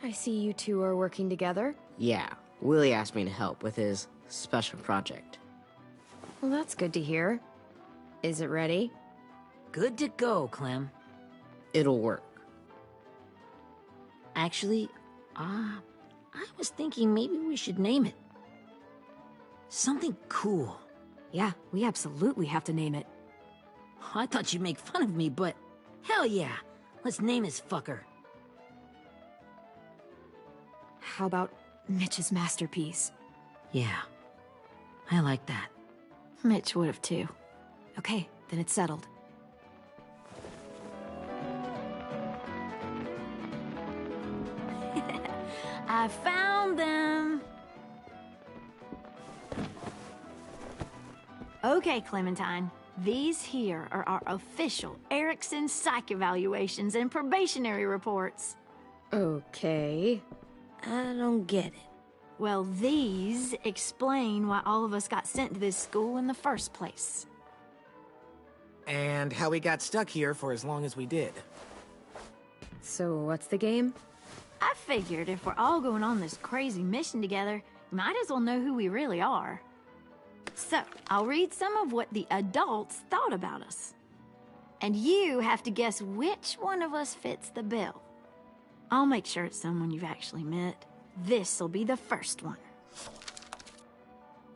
I see you two are working together. Yeah, Willie asked me to help with his special project. Well, that's good to hear. Is it ready? Good to go, Clem. It'll work. Actually, I was thinking maybe we should name it. Something cool. Yeah, we absolutely have to name it. I thought you'd make fun of me, but hell yeah. Let's name this fucker. How about Mitch's masterpiece? Yeah, I like that. Mitch would have too. Okay, then it's settled. I found them! Okay, Clementine. These here are our official Erickson psych evaluations and probationary reports. Okay. I don't get it. Well, these explain why all of us got sent to this school in the first place. And how we got stuck here for as long as we did. So what's the game? I figured if we're all going on this crazy mission together, you might as well know who we really are. So, I'll read some of what the adults thought about us. And you have to guess which one of us fits the bill. I'll make sure it's someone you've actually met. This'll be the first one.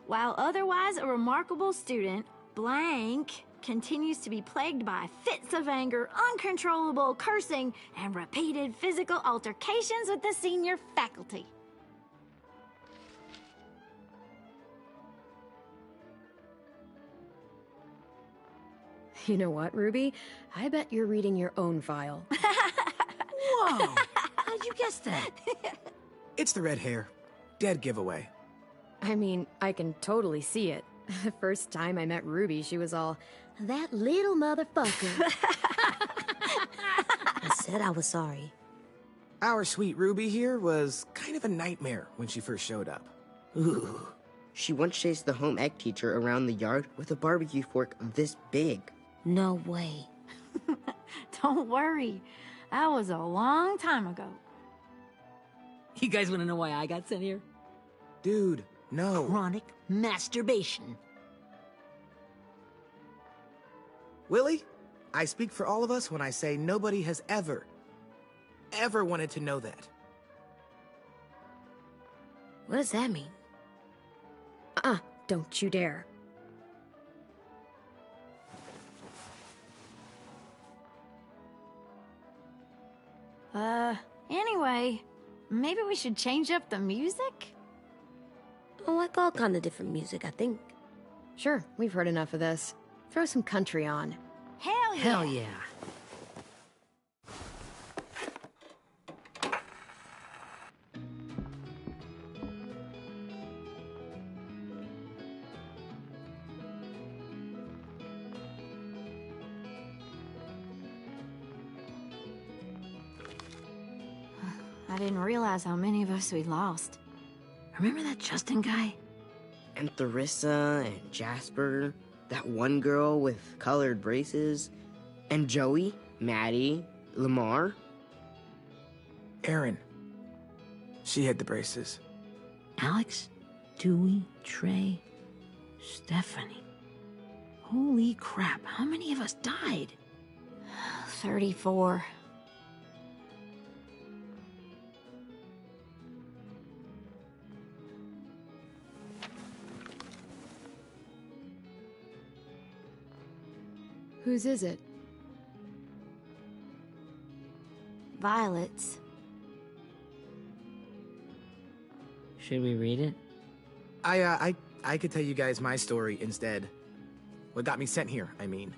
While otherwise a remarkable student, blank continues to be plagued by fits of anger, uncontrollable cursing, and repeated physical altercations with the senior faculty. You know what, Ruby? I bet you're reading your own file. Whoa! How'd you guess that? It's the red hair. Dead giveaway. I mean, I can totally see it. The first time I met Ruby, she was all, "That little motherfucker." I said I was sorry. Our sweet Ruby here was kind of a nightmare when she first showed up. Ooh. She once chased the home ec teacher around the yard with a barbecue fork this big. No way. Don't worry. That was a long time ago. You guys want to know why I got sent here? Dude, no. Chronic masturbation. Willie, I speak for all of us when I say nobody has ever wanted to know that. What does that mean? Don't you dare. Anyway, maybe we should change up the music? I like all kind of different music, I think. Sure, we've heard enough of this. Throw some country on. Hell yeah! Hell yeah. I didn't realize how many of us we lost. Remember that Justin guy? And Theresa and Jasper, that one girl with colored braces, and Joey, Maddie, Lamar. Erin. She had the braces. Alex, Dewey, Trey, Stephanie. Holy crap, how many of us died? 34. Whose is it? Violet's. Should we read it? I could tell you guys my story instead. What got me sent here, I mean.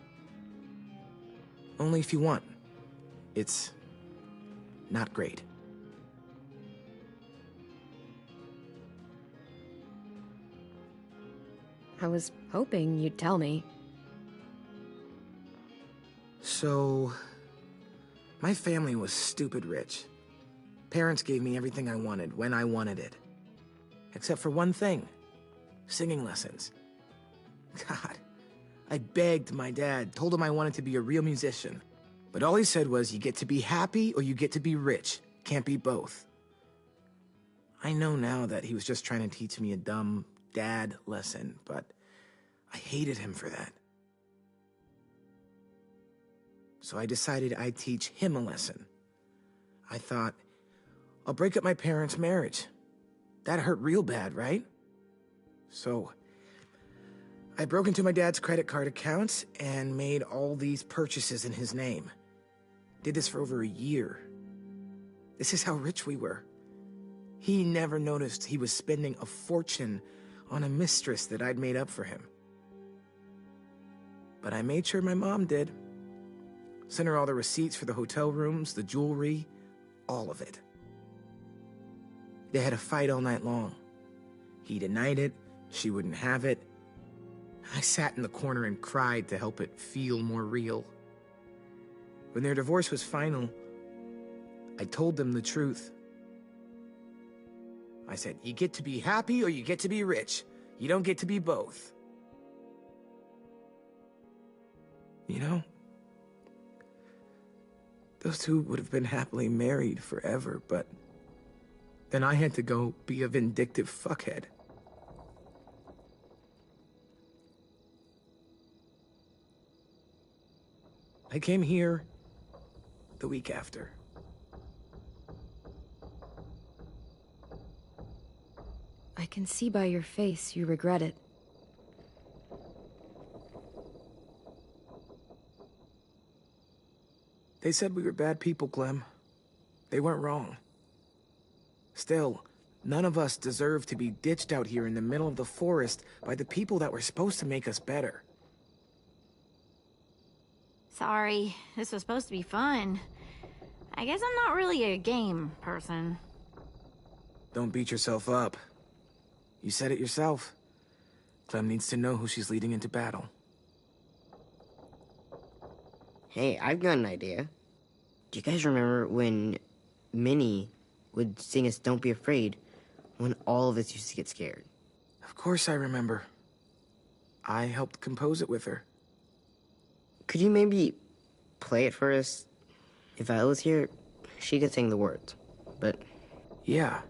Only if you want. It's not great. I was hoping you'd tell me. So, my family was stupid rich. Parents gave me everything I wanted when I wanted it. Except for one thing. Singing lessons. God, I begged my dad, told him I wanted to be a real musician. But all he said was, you get to be happy or you get to be rich. Can't be both. I know now that he was just trying to teach me a dumb dad lesson, but I hated him for that. So I decided I'd teach him a lesson. I thought, I'll break up my parents' marriage. That hurt real bad, right? So I broke into my dad's credit card accounts and made all these purchases in his name. Did this for over a year. This is how rich we were. He never noticed he was spending a fortune on a mistress that I'd made up for him. But I made sure my mom did. Sent her all the receipts for the hotel rooms, the jewelry, all of it. They had a fight all night long. He denied it, she wouldn't have it. I sat in the corner and cried to help it feel more real. When their divorce was final, I told them the truth. I said, you get to be happy or you get to be rich. You don't get to be both. You know, those two would have been happily married forever, but then I had to go be a vindictive fuckhead. I came here the week after. I can see by your face you regret it. They said we were bad people, Clem. They weren't wrong. Still, none of us deserve to be ditched out here in the middle of the forest by the people that were supposed to make us better. Sorry, this was supposed to be fun. I guess I'm not really a game person. Don't beat yourself up. You said it yourself. Clem needs to know who she's leading into battle. Hey, I've got an idea. Do you guys remember when Minnie would sing us Don't Be Afraid when all of us used to get scared? Of course I remember. I helped compose it with her. Could you maybe play it for us? If I was here, she could sing the words, but... Yeah,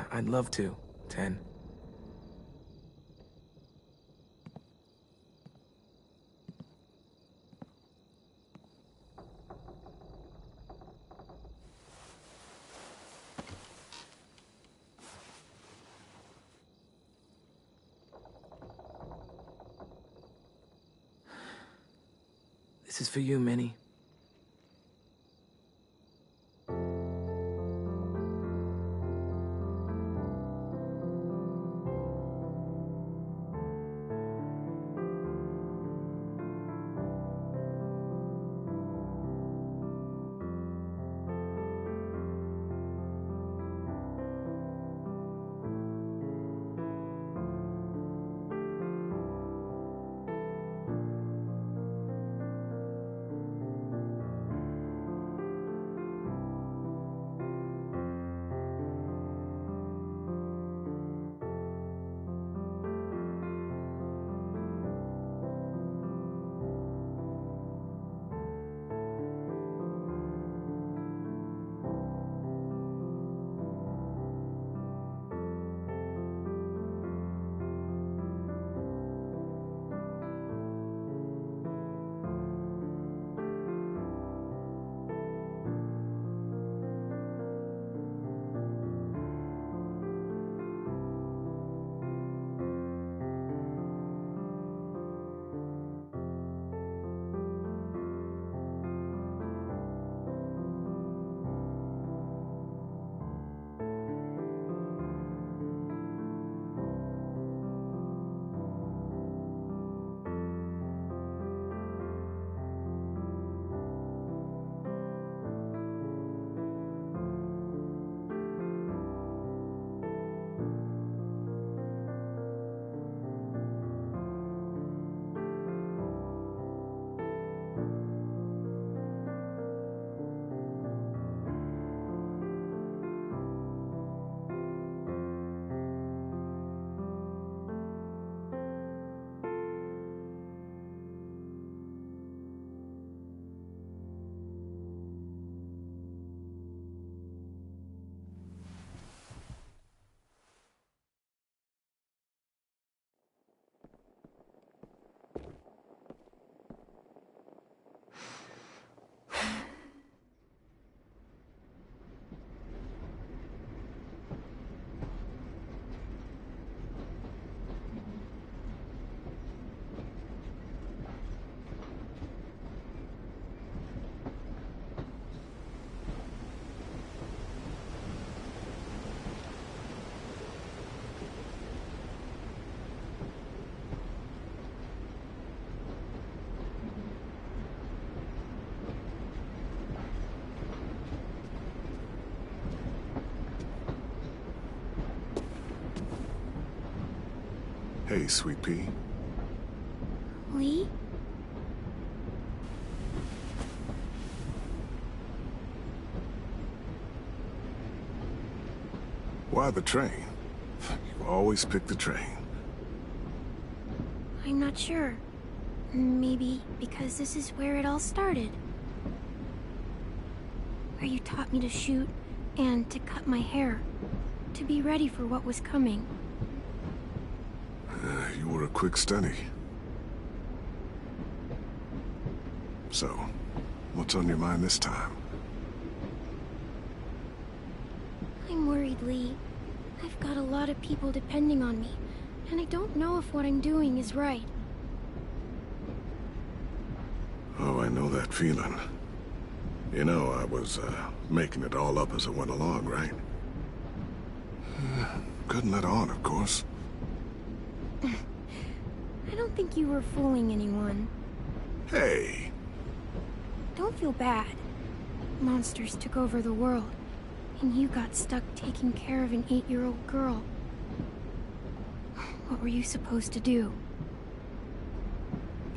I'd love to, Ten. This is for you, Minnie. Hey, Sweet Pea. Lee? Why the train? You always pick the train. I'm not sure. Maybe because this is where it all started. Where you taught me to shoot and to cut my hair. To be ready for what was coming. You were a quick study. So, what's on your mind this time? I'm worried, Lee. I've got a lot of people depending on me, and I don't know if what I'm doing is right. Oh, I know that feeling. You know, I was, making it all up as I went along, right? Couldn't let on, of course. I don't think you were fooling anyone. Hey! Don't feel bad. Monsters took over the world, and you got stuck taking care of an 8-year-old girl. What were you supposed to do?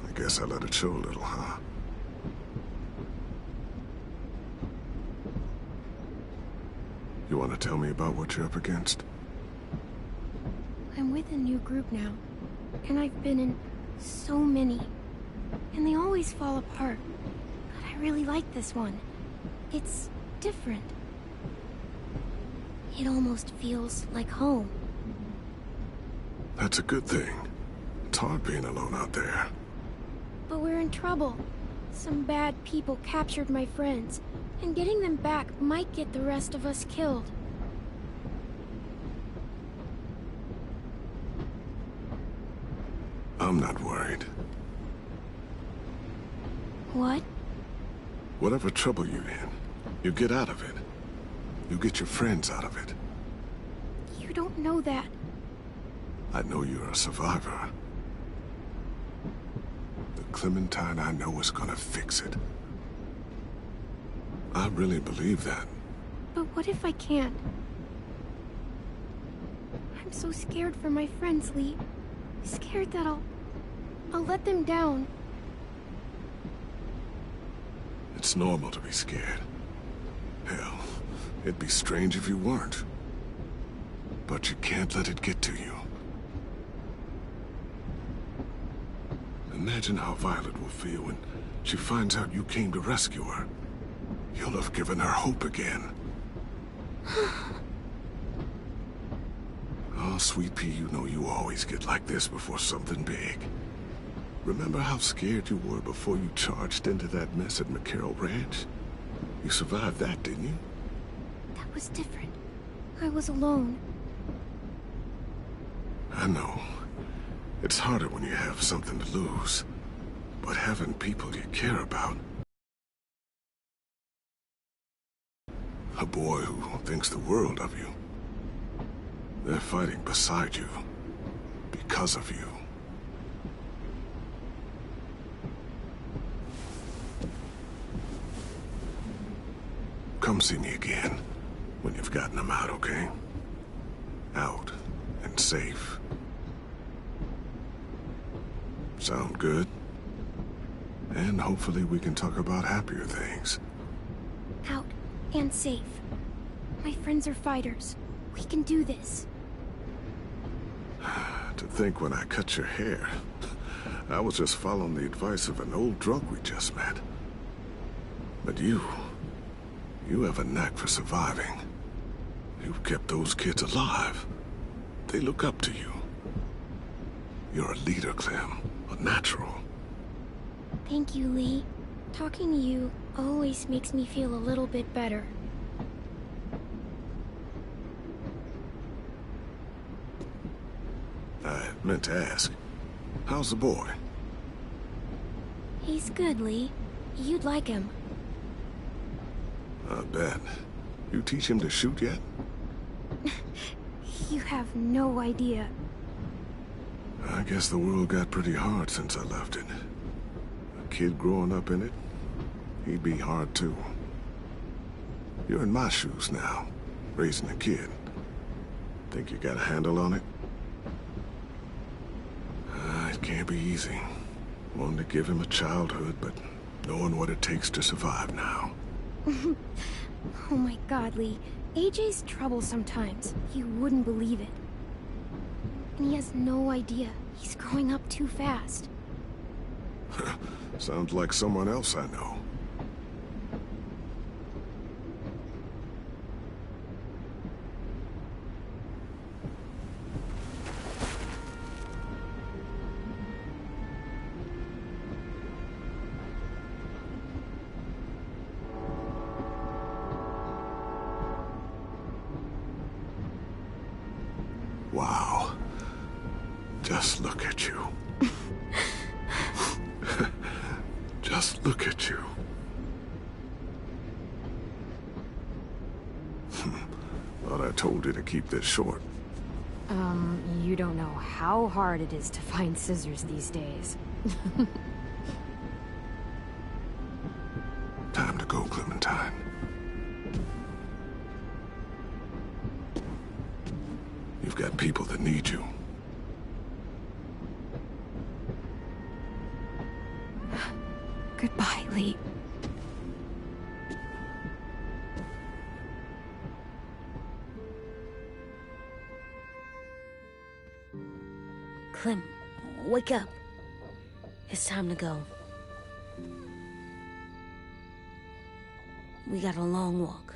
I guess I let it show a little, huh? You want to tell me about what you're up against? I'm with a new group now, and I've been in so many, and they always fall apart. But I really like this one. It's different. It almost feels like home. That's a good thing. It's hard being alone out there. But we're in trouble. Some bad people captured my friends, and getting them back might get the rest of us killed. I'm not worried. What? Whatever trouble you're in, you get out of it. You get your friends out of it. You don't know that. I know you're a survivor. The Clementine I know is gonna fix it. I really believe that. But what if I can't? I'm so scared for my friends, Lee. Scared that I'll let them down. It's normal to be scared. Hell, it'd be strange if you weren't. But you can't let it get to you. Imagine how Violet will feel when she finds out you came to rescue her. You'll have given her hope again. Oh, Sweet Pea, you know you always get like this before something big. Remember how scared you were before you charged into that mess at McCarroll Ranch? You survived that, didn't you? That was different. I was alone. I know. It's harder when you have something to lose. But having people you care about... A boy who thinks the world of you. They're fighting beside you. Because of you. Come see me again when you've gotten them out, okay? Out and safe. Sound good? And hopefully we can talk about happier things. Out and safe. My friends are fighters. We can do this. To think when I cut your hair, I was just following the advice of an old drunk we just met. But you have a knack for surviving. You've kept those kids alive. They look up to you. You're a leader, Clem. A natural. Thank you, Lee. Talking to you always makes me feel a little bit better. I meant to ask, how's the boy? He's good, Lee. You'd like him. I bet. You teach him to shoot yet? You have no idea. I guess the world got pretty hard since I left it. A kid growing up in it, he'd be hard too. You're in my shoes now, raising a kid. Think you got a handle on it? It can't be easy. Wanting to give him a childhood, but knowing what it takes to survive now. Oh my god, Lee. AJ's trouble sometimes. You wouldn't believe it. And he has no idea. He's growing up too fast. Sounds like someone else I know. Wow. Just look at you. Just look at you. Thought I told you to keep this short. You don't know how hard it is to find scissors these days. Time to go, Clementine. You've got people that need you. Goodbye, Lee. Clem, wake up. It's time to go. We got a long walk.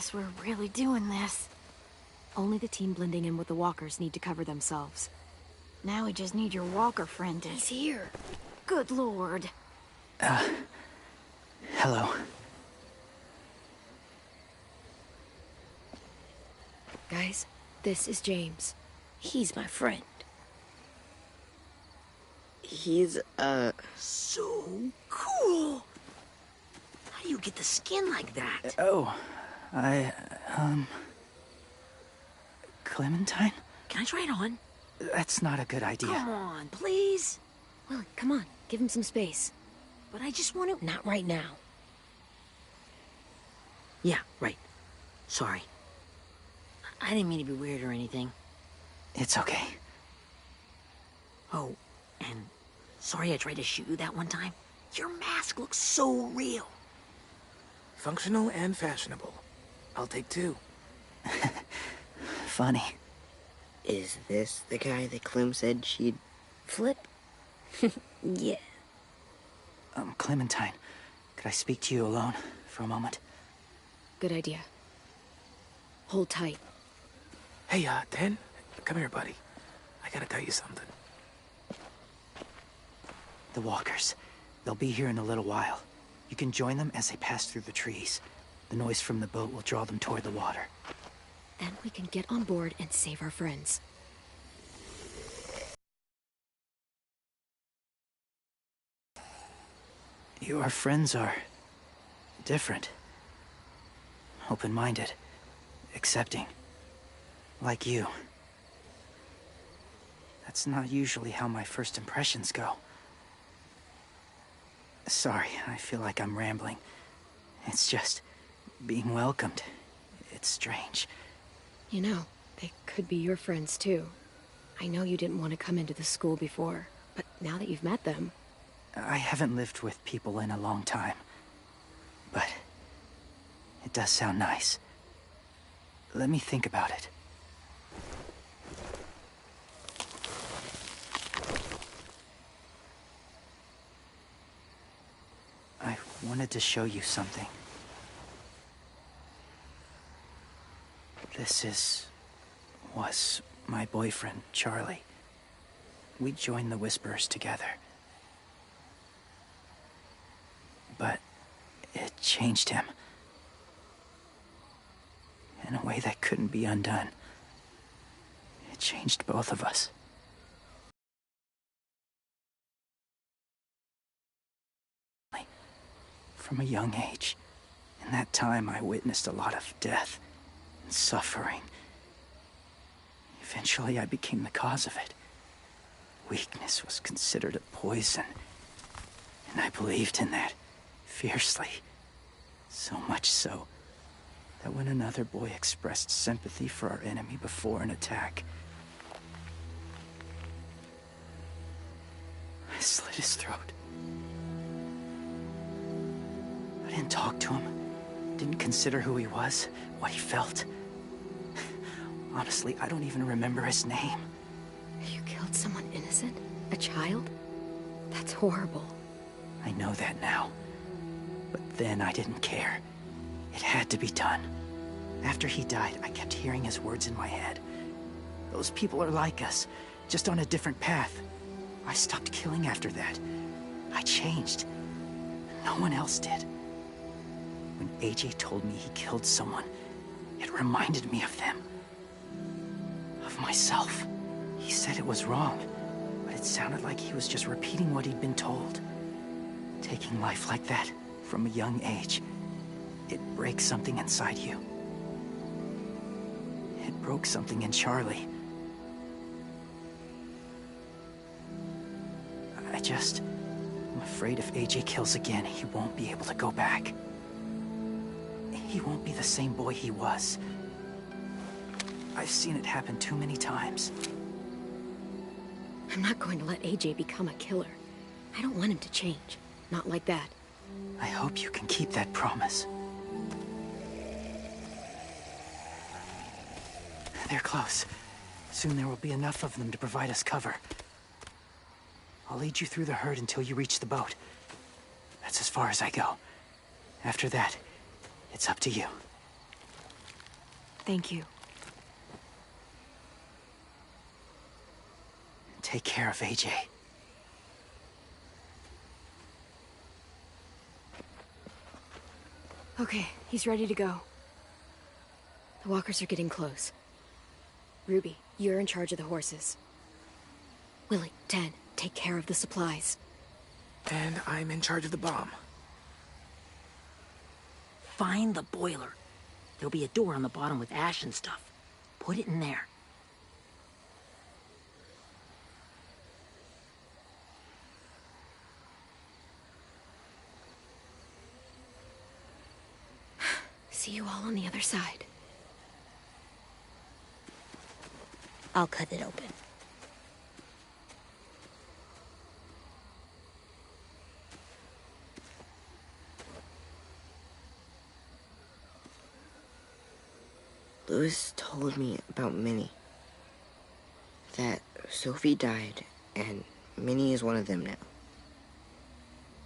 Guess we're really doing this. Only the team blending in with the walkers need to cover themselves. Now we just need your walker friend to... He's here. Good lord. Hello. Guys, this is James. He's my friend. He's, So cool. How do you get the skin like that? Clementine? Can I try it on? That's not a good idea. Come on, please. Willie, come on. Give him some space. But I just want to... Not right now. Yeah, right. Sorry. I didn't mean to be weird or anything. It's okay. Oh, and sorry I tried to shoot you that one time. Your mask looks so real. Functional and fashionable. I'll take 2. Funny. is this the guy that Clem said she'd... Flip? Yeah. Clementine, could I speak to you alone for a moment? Good idea. Hold tight. Hey, Dan, come here, buddy. I gotta tell you something. The walkers. They'll be here in a little while. You can join them as they pass through the trees. The noise from the boat will draw them toward the water. Then we can get on board and save our friends. Your friends are... different. Open-minded. Accepting. Like you. That's not usually how my first impressions go. Sorry, I feel like I'm rambling. It's just... being welcomed. It's strange. You know, they could be your friends too. I know you didn't want to come into the school before, but now that you've met them... I haven't lived with people in a long time. But... it does sound nice. Let me think about it. I wanted to show you something. was my boyfriend, Charlie. We joined the Whisperers together. But it changed him. In a way that couldn't be undone. It changed both of us. From a young age, in that time I witnessed a lot of death and suffering. Eventually I became the cause of it. Weakness was considered a poison, and I believed in that fiercely. So much so that when another boy expressed sympathy for our enemy before an attack, I slit his throat. I didn't talk to him, didn't consider who he was, what he felt. Honestly, I don't even remember his name. You killed someone innocent? A child? That's horrible. I know that now. But then I didn't care. It had to be done. After he died, I kept hearing his words in my head. Those people are like us, just on a different path. I stopped killing after that. I changed. No one else did. When AJ told me he killed someone, it reminded me of them. Of myself. He said it was wrong, but it sounded like he was just repeating what he'd been told. Taking life like that, from a young age, it breaks something inside you. It broke something in Charlie. I'm afraid if AJ kills again, he won't be able to go back. He won't be the same boy he was. I've seen it happen too many times. I'm not going to let AJ become a killer. I don't want him to change. Not like that. I hope you can keep that promise. They're close. Soon there will be enough of them to provide us cover. I'll lead you through the herd until you reach the boat. That's as far as I go. After that, it's up to you. Thank you. Take care of AJ. Okay, he's ready to go. The walkers are getting close. Ruby, you're in charge of the horses. Willie, Dan, take care of the supplies. And I'm in charge of the bomb. Find the boiler. There'll be a door on the bottom with ash and stuff. Put it in there. See you all on the other side. I'll cut it open. Louis told me about Minnie. That Sophie died, and Minnie is one of them now.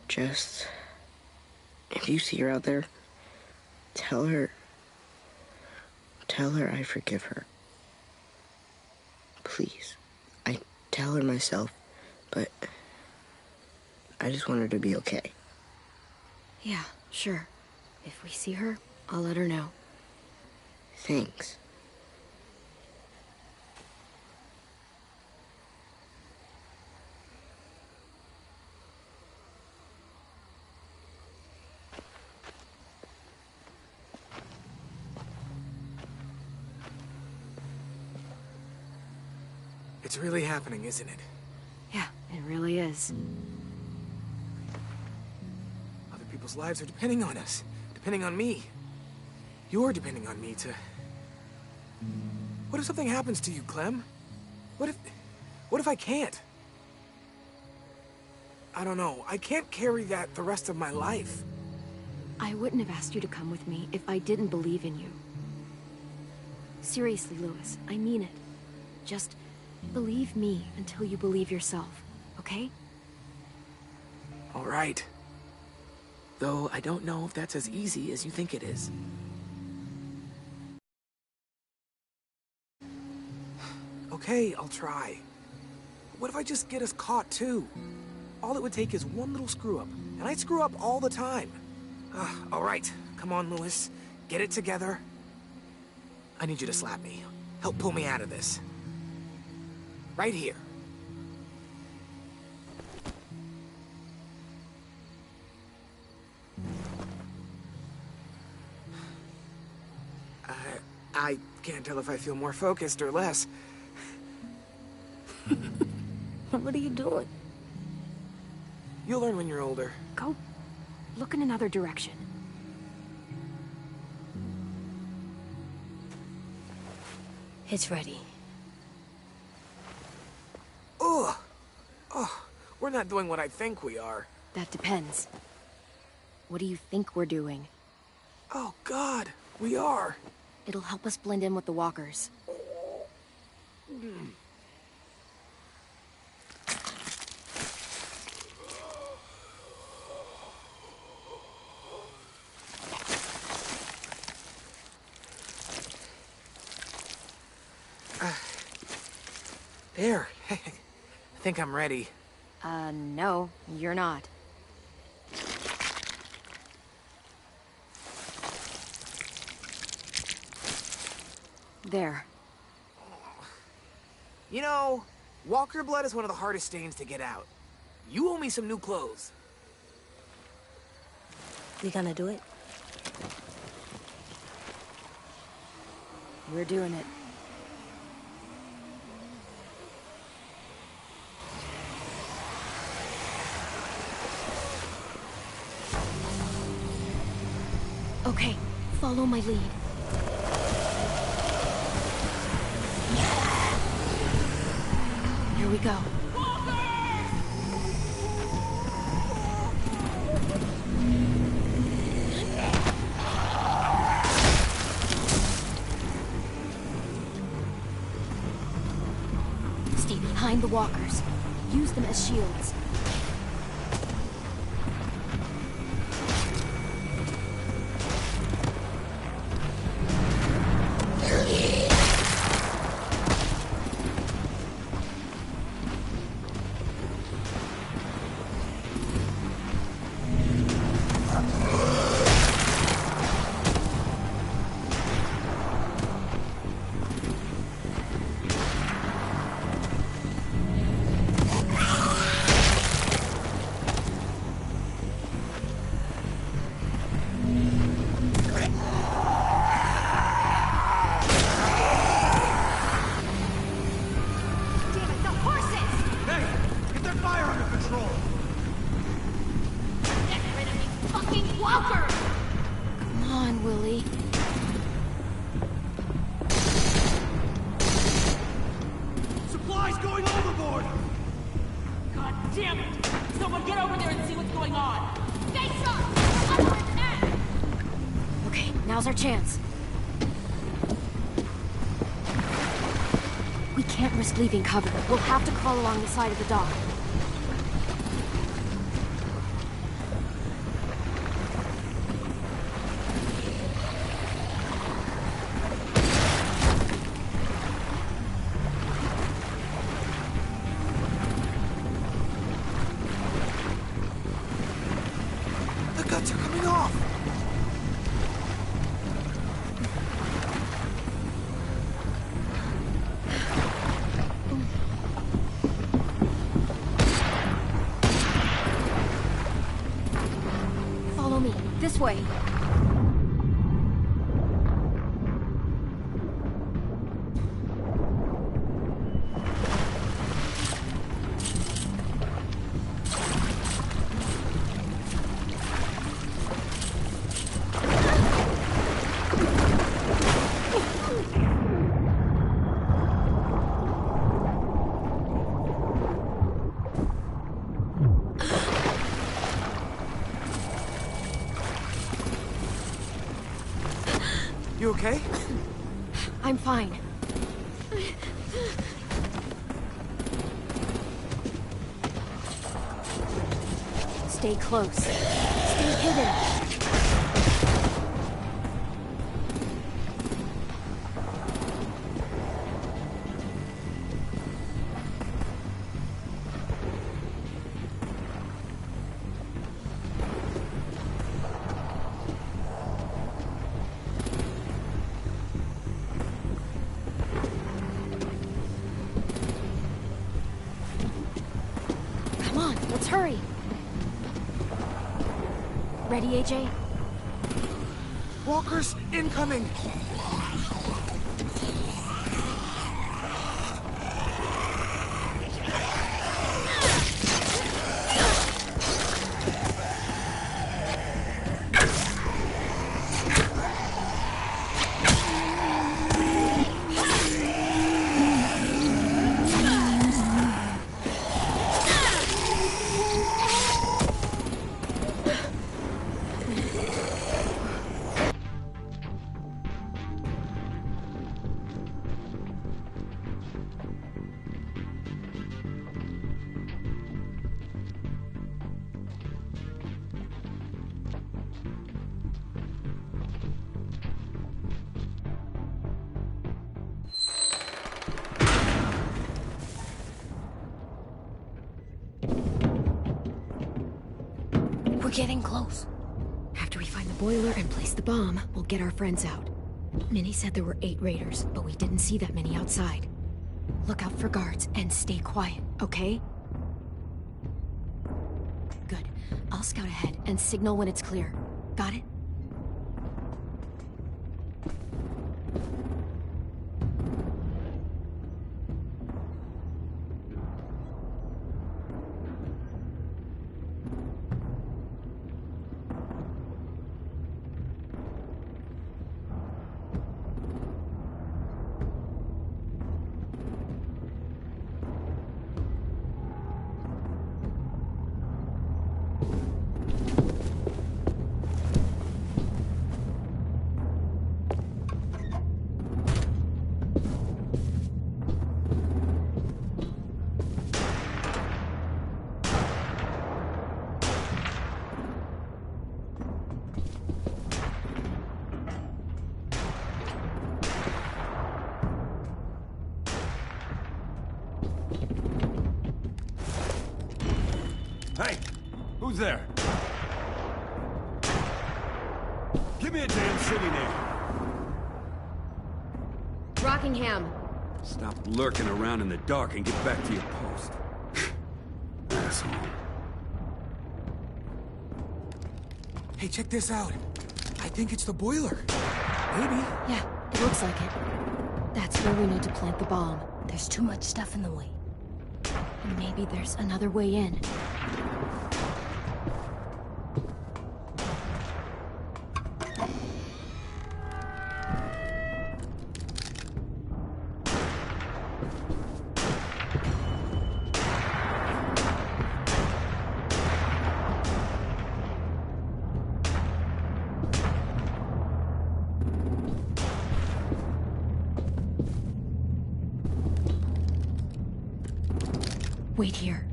Just... if you see her out there, tell her I forgive her. Please. I tell her myself, but I just want her to be okay. Yeah, sure. If we see her, I'll let her know. Thanks. It's really happening, isn't it? Yeah, it really is. Other people's lives are depending on us. Depending on me. You're depending on me to... What if something happens to you, Clem? What if I can't? I don't know. I can't carry that the rest of my life. I wouldn't have asked you to come with me if I didn't believe in you. Seriously, Louis, I mean it. Just believe me until you believe yourself, okay? All right. Though I don't know if that's as easy as you think it is. Okay, I'll try. But what if I just get us caught too? All it would take is one little screw-up, and I screw up all the time. All right, come on, Louis. Get it together. I need you to slap me. Help pull me out of this. Right here. I can't tell if I feel more focused or less. What are you doing? You'll learn when you're older. Go look in another direction. It's ready. Ugh! Oh, we're not doing what I think we are. That depends. What do you think we're doing? Oh, God, we are. It'll help us blend in with the walkers. There. I think I'm ready. No, you're not. There. You know, walker blood is one of the hardest stains to get out. You owe me some new clothes. We gonna do it? We're doing it. Okay, follow my lead. Here we go. Stay behind the walkers. Use them as shields. Damn it! Someone get over there and see what's going on! Stay sharp! Okay, now's our chance. We can't risk leaving cover. We'll have to crawl along the side of the dock. The guts are coming off! Follow me. This way. You okay? I'm fine. Stay close. Stay hidden. Come on, let's hurry. Ready, AJ? Walkers incoming! We're getting close. After we find the boiler and place the bomb, we'll get our friends out. Minnie said there were 8 raiders, but we didn't see that many outside. Look out for guards and stay quiet, okay? Good. I'll scout ahead and signal when it's clear. Got it? Hey! Who's there? Give me a damn city name. Rockingham. Stop lurking around in the dark and get back to your post. Asshole. Hey, check this out. I think it's the boiler. Maybe. Yeah, it looks like it. That's where we need to plant the bomb. There's too much stuff in the way. And maybe there's another way in. Wait here.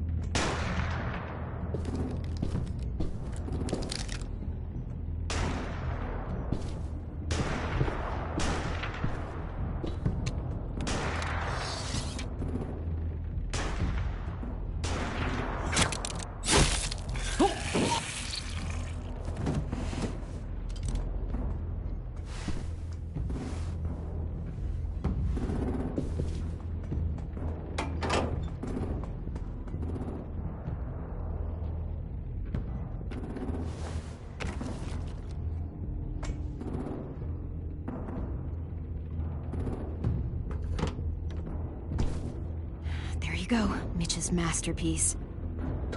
There you go, Mitch's masterpiece.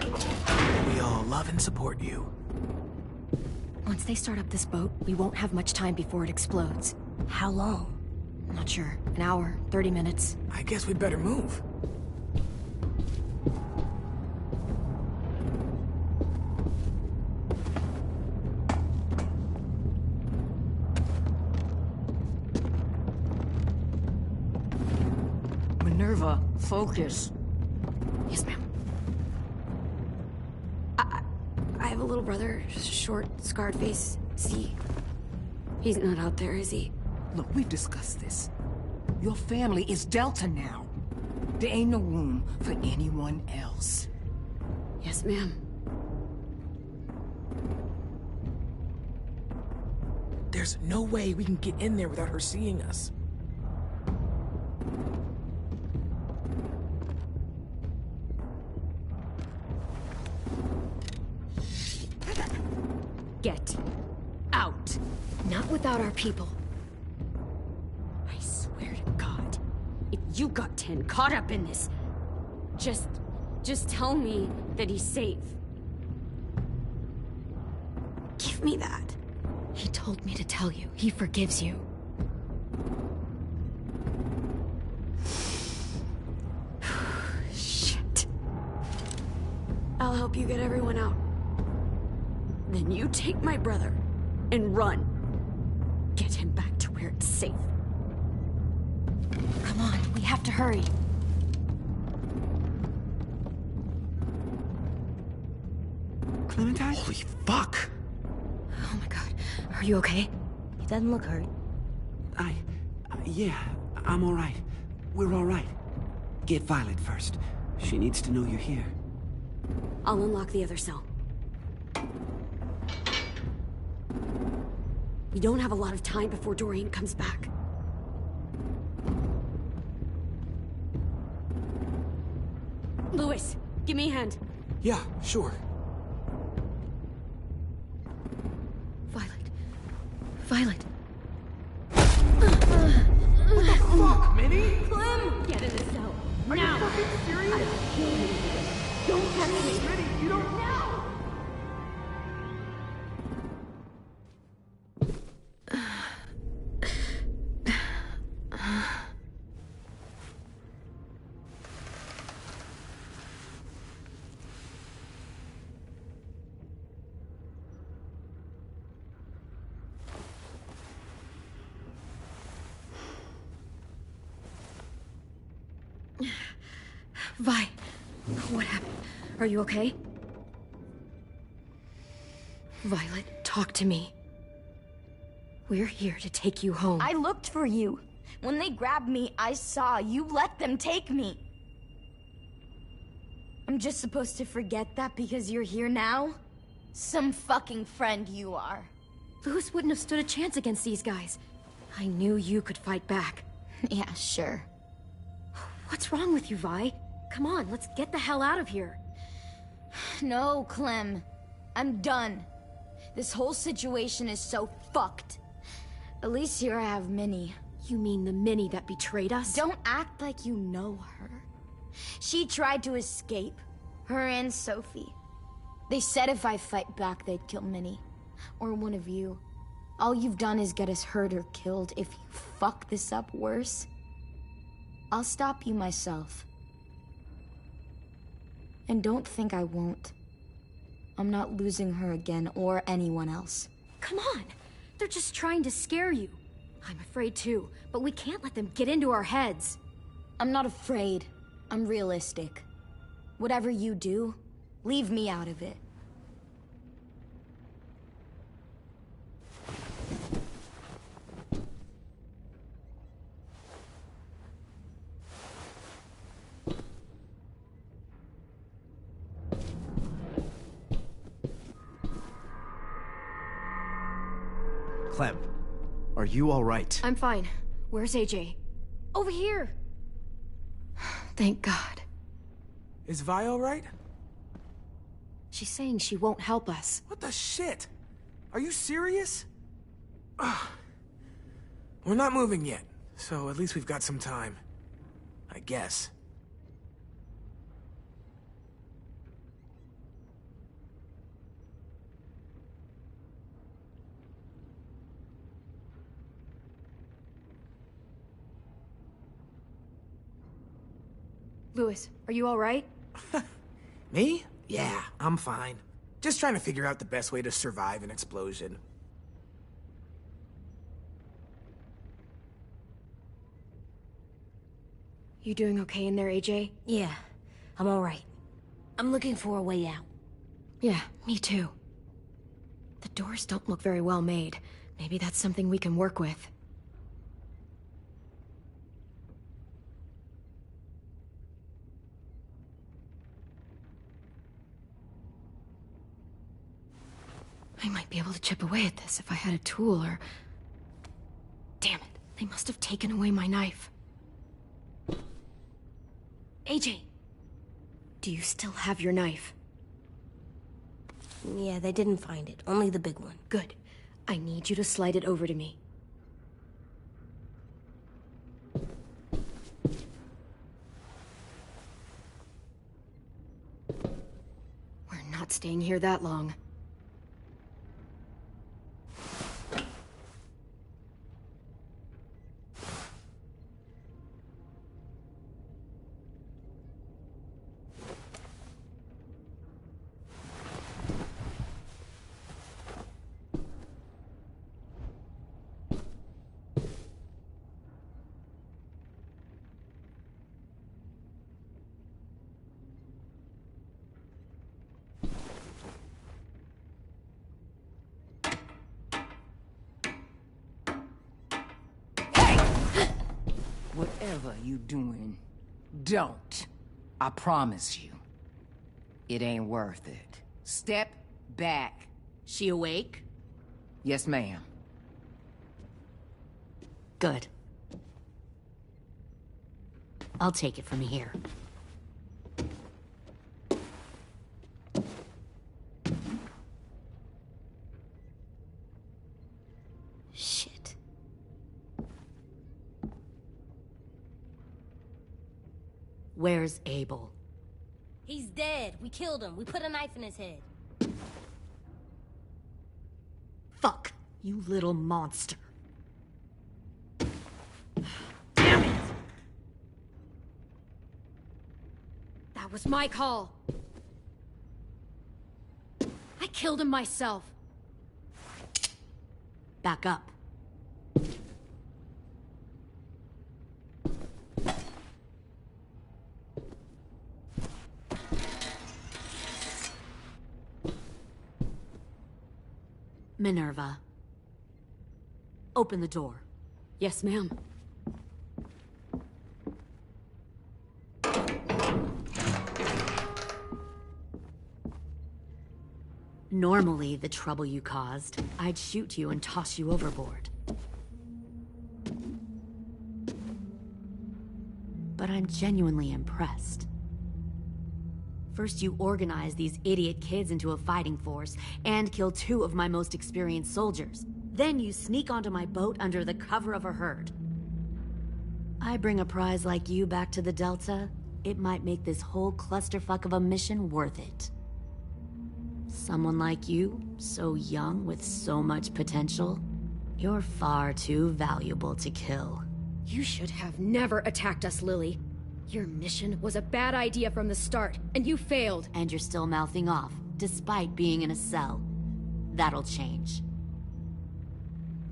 We all love and support you. Once they start up this boat, we won't have much time before it explodes. How long? Not sure. An hour, 30 minutes. I guess we'd better move. Minerva, focus. Yes, ma'am. I have a little brother, short, scarred face. See, he's not out there, is he? Look, we've discussed this. Your family is Delta now. There ain't no room for anyone else. Yes, ma'am. There's no way we can get in there without her seeing us. Get out. Not without our people. I swear to God, if you got 10 caught up in this, just tell me that he's safe. Give me that. He told me to tell you. He forgives you. Shit. I'll help you get everyone out. Then you take my brother and run. Get him back to where it's safe. Come on, we have to hurry. Clementine? Holy fuck! Oh my god. Are you okay? He doesn't look hurt. Yeah, I'm all right. We're all right. Get Violet first. She needs to know you're here. I'll unlock the other cell. We don't have a lot of time before Dorian comes back. Louis, give me a hand. Yeah, sure. Violet. Violet. What the fuck, Minnie? Clem! Get in the cell. Are you fucking serious? Don't touch me. Minnie, you don't... No! Vi, what happened? Are you okay? Violet, talk to me. We're here to take you home. I looked for you. When they grabbed me, I saw you let them take me. I'm just supposed to forget that because you're here now? Some fucking friend you are. Louis wouldn't have stood a chance against these guys. I knew you could fight back. Yeah, sure. What's wrong with you, Vi? Come on, let's get the hell out of here. No, Clem. I'm done. This whole situation is so fucked. At least here I have Minnie. You mean the Minnie that betrayed us? Don't act like you know her. She tried to escape. Her and Sophie. They said if I fight back, they'd kill Minnie. Or one of you. All you've done is get us hurt or killed. If you fuck this up worse, I'll stop you myself. And don't think I won't. I'm not losing her again or anyone else. Come on! They're just trying to scare you. I'm afraid too, but we can't let them get into our heads. I'm not afraid. I'm realistic. Whatever you do, leave me out of it. Clem, are you all right? I'm fine. Where's AJ? Over here! Thank God. Is Vi all right? She's saying she won't help us. What the shit? Are you serious? Ugh. We're not moving yet, so at least we've got some time. I guess. Louis, are you all right? Me? Yeah, I'm fine. Just trying to figure out the best way to survive an explosion. You doing okay in there, AJ? Yeah, I'm alright. I'm looking for a way out. Yeah, me too. The doors don't look very well made. Maybe that's something we can work with. I might be able to chip away at this if I had a tool or... Damn it, they must have taken away my knife. AJ! Do you still have your knife? Yeah, they didn't find it. Only the big one. Good. I need you to slide it over to me. We're not staying here that long. Whatever you doing, don't. I promise you. It ain't worth it. Step back. She awake? Yes, ma'am. Good. I'll take it from here. Shit. Where's Abel? He's dead. We killed him. We put a knife in his head. Fuck, you little monster. Damn it! That was my call. I killed him myself. Back up. Minerva. Open the door. Yes, ma'am. Normally, the trouble you caused, I'd shoot you and toss you overboard. But I'm genuinely impressed. First, you organize these idiot kids into a fighting force and kill 2 of my most experienced soldiers. Then you sneak onto my boat under the cover of a herd. I bring a prize like you back to the Delta, it might make this whole clusterfuck of a mission worth it. Someone like you, so young with so much potential, you're far too valuable to kill. You should have never attacked us, Lily. Your mission was a bad idea from the start, and you failed. And you're still mouthing off, despite being in a cell. That'll change.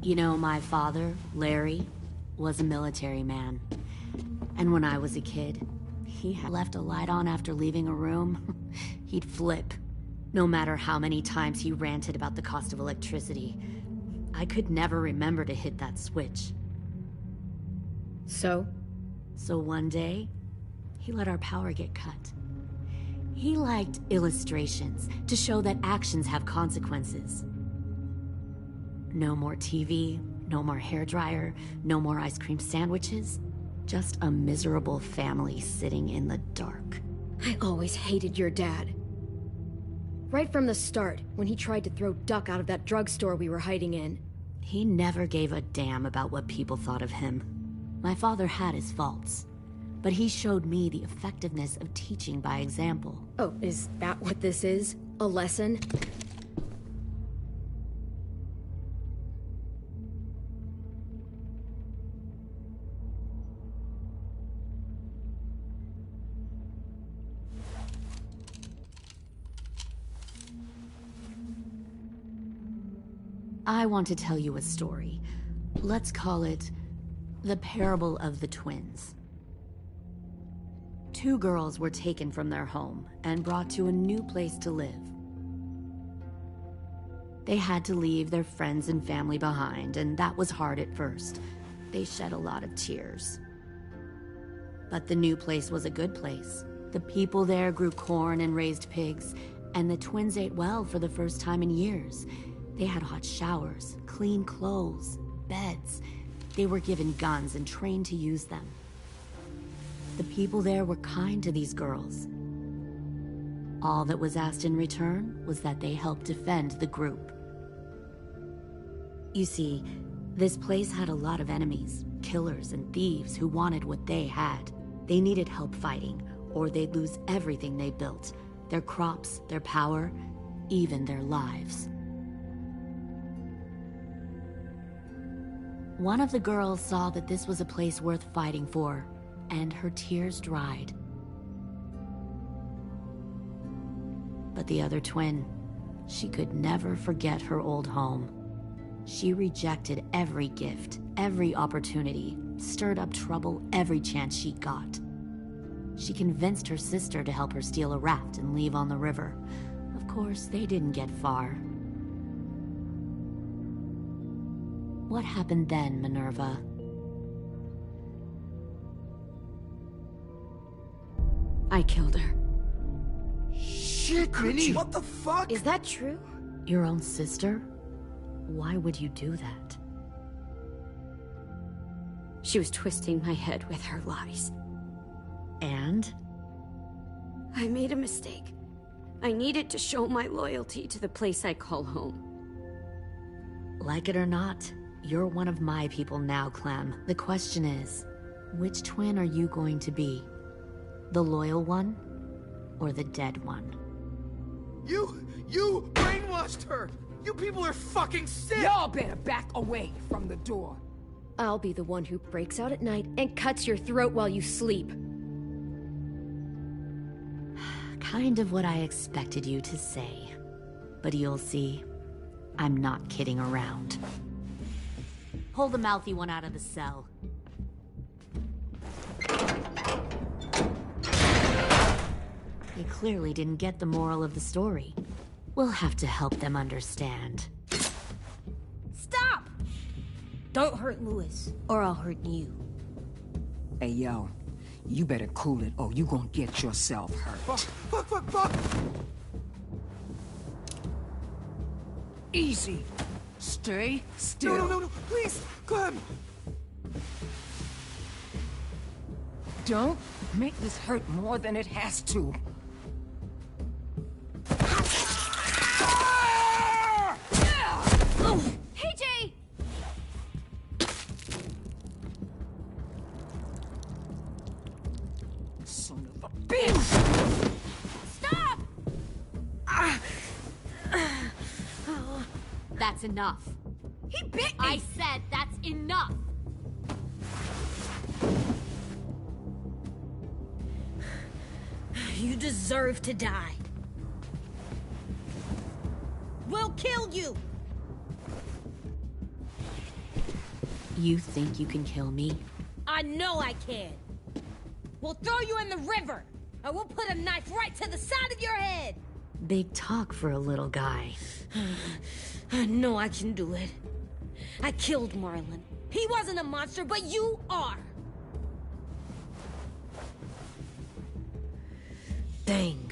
You know, my father, Larry, was a military man. And when I was a kid, he had left a light on after leaving a room, he'd flip. No matter how many times he ranted about the cost of electricity, I could never remember to hit that switch. So? So one day, he let our power get cut. He liked illustrations to show that actions have consequences. No more TV, no more hairdryer, no more ice cream sandwiches. Just a miserable family sitting in the dark. I always hated your dad. Right from the start, when he tried to throw Duck out of that drugstore we were hiding in. He never gave a damn about what people thought of him. My father had his faults, but he showed me the effectiveness of teaching by example. Oh, is that what this is? A lesson? I want to tell you a story. Let's call it the parable of the twins. Two girls were taken from their home and brought to a new place to live. They had to leave their friends and family behind, and that was hard at first. They shed a lot of tears. But the new place was a good place. The people there grew corn and raised pigs, and the twins ate well for the first time in years. They had hot showers, clean clothes, beds. They were given guns and trained to use them. The people there were kind to these girls. All that was asked in return was that they help defend the group. You see, this place had a lot of enemies, killers and thieves who wanted what they had. They needed help fighting, or they'd lose everything they built. Their crops, their power, even their lives. One of the girls saw that this was a place worth fighting for, and her tears dried. But the other twin, she could never forget her old home. She rejected every gift, every opportunity, stirred up trouble every chance she got. She convinced her sister to help her steal a raft and leave on the river. Of course, they didn't get far. What happened then, Minerva? I killed her. Shit, Minnie! What the fuck? Is that true? Your own sister? Why would you do that? She was twisting my head with her lies. And? I made a mistake. I needed to show my loyalty to the place I call home. Like it or not, you're one of my people now, Clem. The question is, which twin are you going to be? The loyal one, or the dead one? You brainwashed her! You people are fucking sick! Y'all better back away from the door. I'll be the one who breaks out at night and cuts your throat while you sleep. Kind of what I expected you to say. But you'll see, I'm not kidding around. Pull the mouthy one out of the cell. They clearly didn't get the moral of the story. We'll have to help them understand. Stop! Don't hurt Louis, or I'll hurt you. Hey, yo. You better cool it, or you gonna get yourself hurt. Fuck! Easy. Stay still. No, please, Clem! Don't make this hurt more than it has to. Hey, Jay! Son of a bitch! Stop! That's enough. He bit me! I said that's enough! You deserve to die. We'll kill you! You think you can kill me? I know I can. we'll throw you in the river. And we'll put a knife right to the side of your head. Big talk for a little guy. I know I can do it. I killed Marlon. He wasn't a monster, but you are. Dang.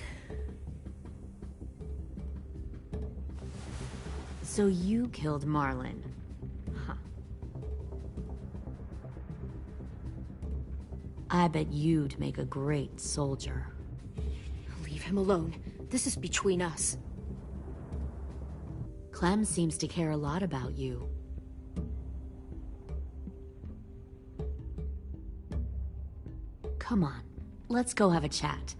So you killed Marlon. Huh. I bet you'd make a great soldier. Leave him alone. This is between us. Clem seems to care a lot about you. Come on, let's go have a chat.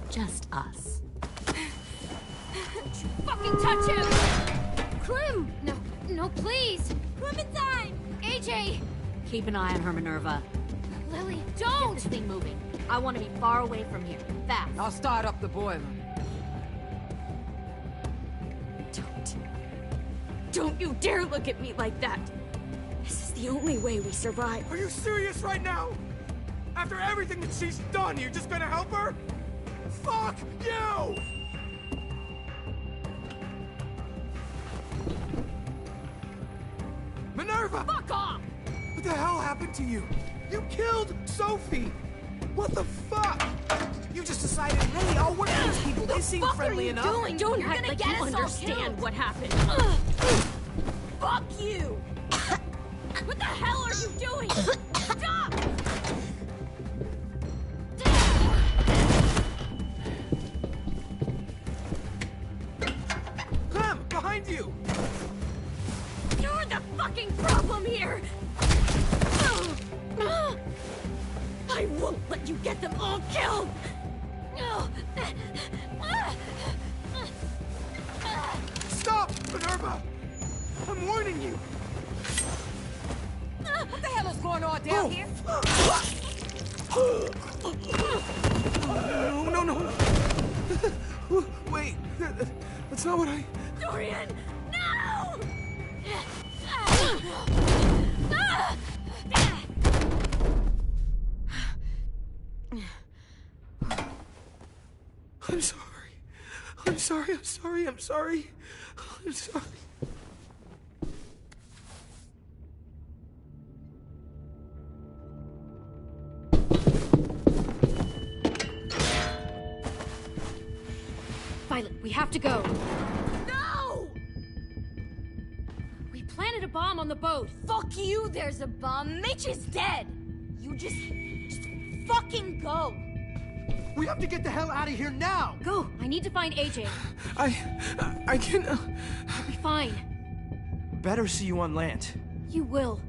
Just us. Don't you fucking touch him! Clem! No, no, please! Clementine! AJ! Keep an eye on her, Minerva. Lily, don't! Get this thing moving. I want to be far away from here. Fast. I'll start up the boiler. Don't you dare look at me like that! This is the only way we survive. Are you serious right now? After everything that she's done, you're just gonna help her? Fuck you! Minerva! Fuck off! What the hell happened to you? You killed Sophie! What the fuck? You just decided, hey, I'll work with these people. They seem friendly enough. Don't You're act gonna like get you us all understand killed. what happened. Fuck you! What the hell are you doing? Stop! Clem, behind you! You're the fucking problem here! I won't let you get them all killed! Stop, Minerva! I'm warning you! What the hell is going on down here? No, no, no! Wait, that's not what I... Dorian, no! I'm sorry. I'm sorry, I'm sorry, I'm sorry. I'm sorry. Violet, we have to go. No! We planted a bomb on the boat. Fuck you, there's a bomb. Mitch is dead. You just fucking go. We have to get the hell out of here now! Go! I need to find AJ. I can... I'll be fine. Better see you on land. You will.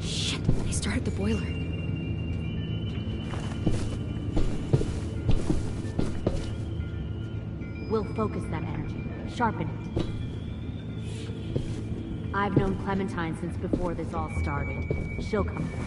Shit, they started the boiler. We'll focus that energy. Sharpen it. I've known Clementine since before this all started. She'll come back.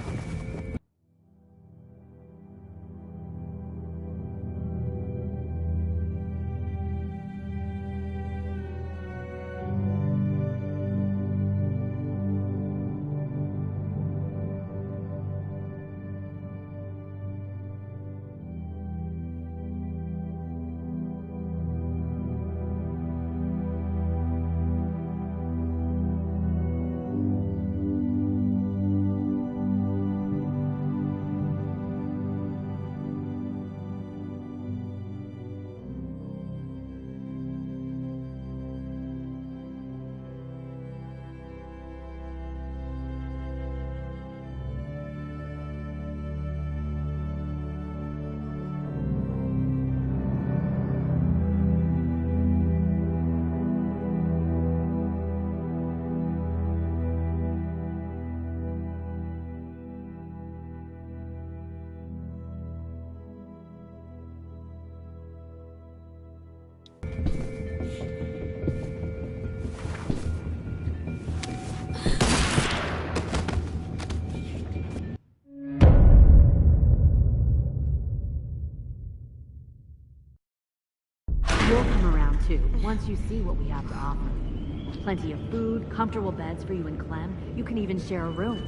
You'll come around too, once you see what we have to offer. Plenty of food, comfortable beds for you and Clem. You can even share a room.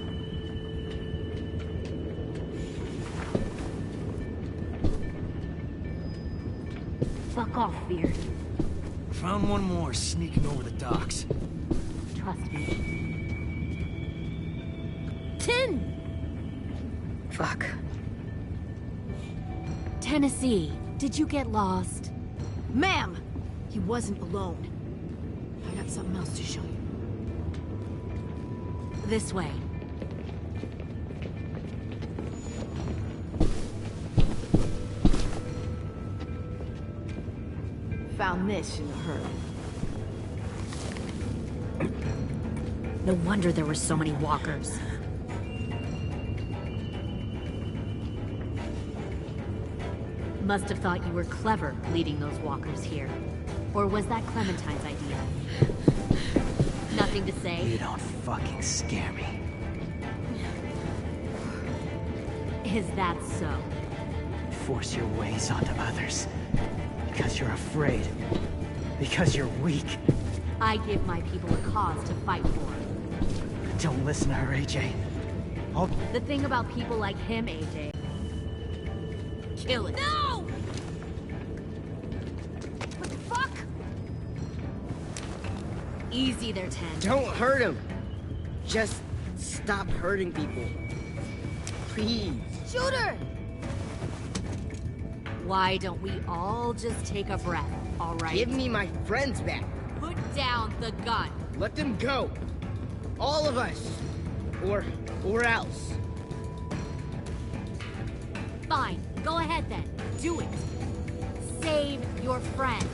Fuck off, Beard. Found one more sneaking over the docks. Trust me. Tin! Fuck. Tennessee, did you get lost? Ma'am, he wasn't alone. I got something else to show you. This way. Found this in a hurry. No wonder there were so many walkers. Must have thought you were clever leading those walkers here. Or was that Clementine's idea? Nothing to say? You don't fucking scare me. Is that so? You force your ways onto others. Because you're afraid. Because you're weak. I give my people a cause to fight for. Don't listen to her, AJ. The thing about people like him, AJ... Kill it. No! What the fuck? Easy there, Ten. Don't hurt him. Just stop hurting people. Please. Shoot her! Why don't we all just take a breath, all right? Give me my friends back. Put down the gun. Let them go. All of us. Or else. Fine. Go ahead then. Do it. Save your friends.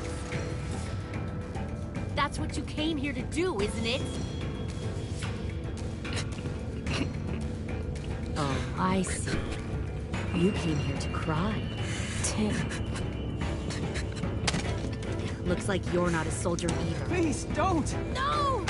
That's what you came here to do, isn't it? Oh, I see. You came here to cry. Tim. Looks like you're not a soldier either. Please, don't! No!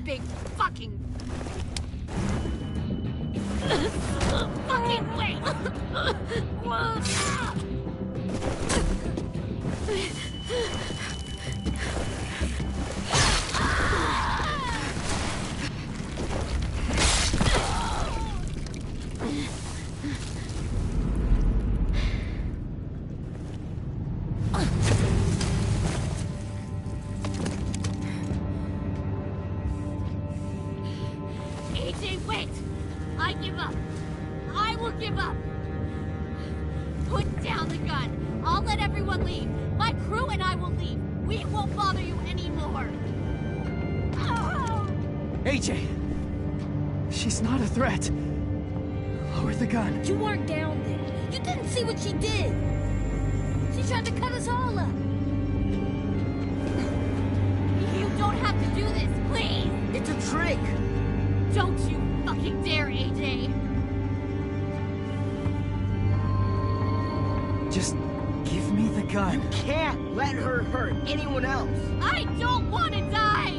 Big fucking wait! AJ, wait! I give up. I will give up. Put down the gun. I'll let everyone leave. My crew and I will leave. We won't bother you anymore. AJ! She's not a threat. Lower the gun. You weren't down there. You didn't see what she did. She tried to cut us all up. You don't have to do this, please! It's a trick! Don't you fucking dare, AJ! Just give me the gun. You can't let her hurt anyone else. I don't want to die!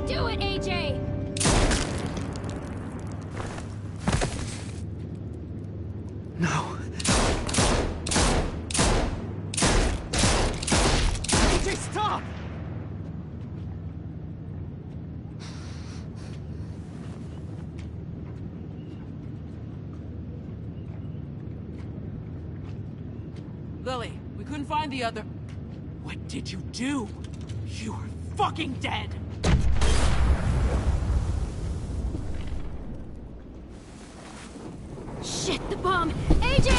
Do it, AJ! No. AJ, stop! Lily, we couldn't find the other... What did you do? You are fucking dead! Shit, the bomb! AJ!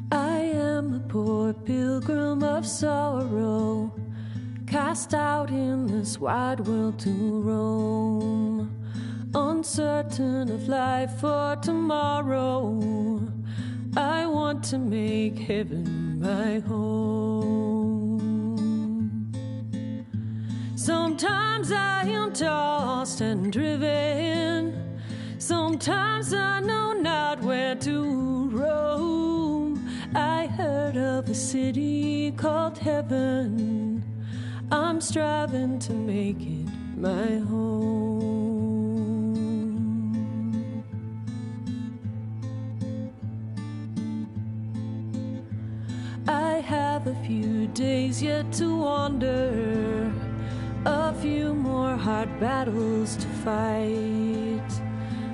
I am a poor pilgrim of sorrow, cast out in this wide world to roam, uncertain of life for tomorrow. I want to make heaven my home. Sometimes I am tossed and driven, sometimes I know not where to roam. I heard of a city called heaven, I'm striving to make it my home. I have a few days yet to wander, a few more hard battles to fight.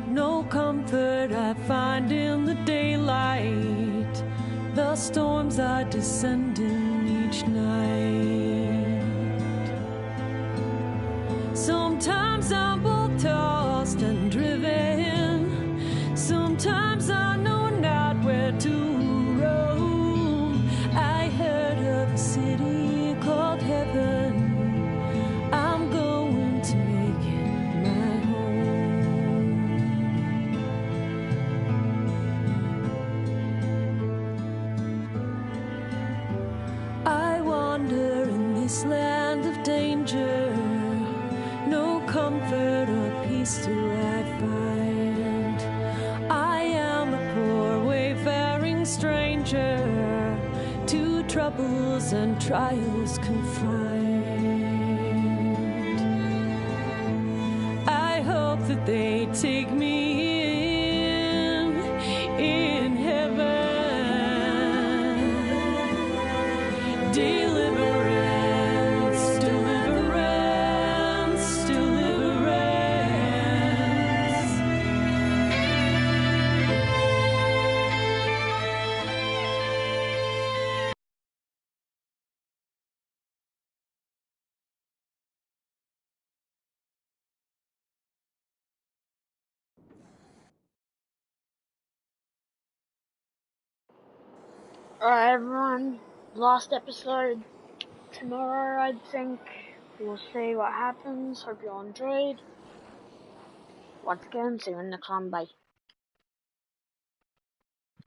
No comfort I find in the daylight, the storms are descending each night. Sometimes I'm both tossed and driven, sometimes I know not where to roam. I heard of a city called heaven, I'm going to make it my home. I wander in this land of danger, no comfort or peace do I find. I am a poor wayfaring stranger, to troubles and trials confined. I hope that they take me in heaven. Deliverance, deliverance, deliverance. Alright, everyone. Last episode. Tomorrow, I think, we'll see what happens. Hope you all enjoyed. Once again, see you in the next one. Bye.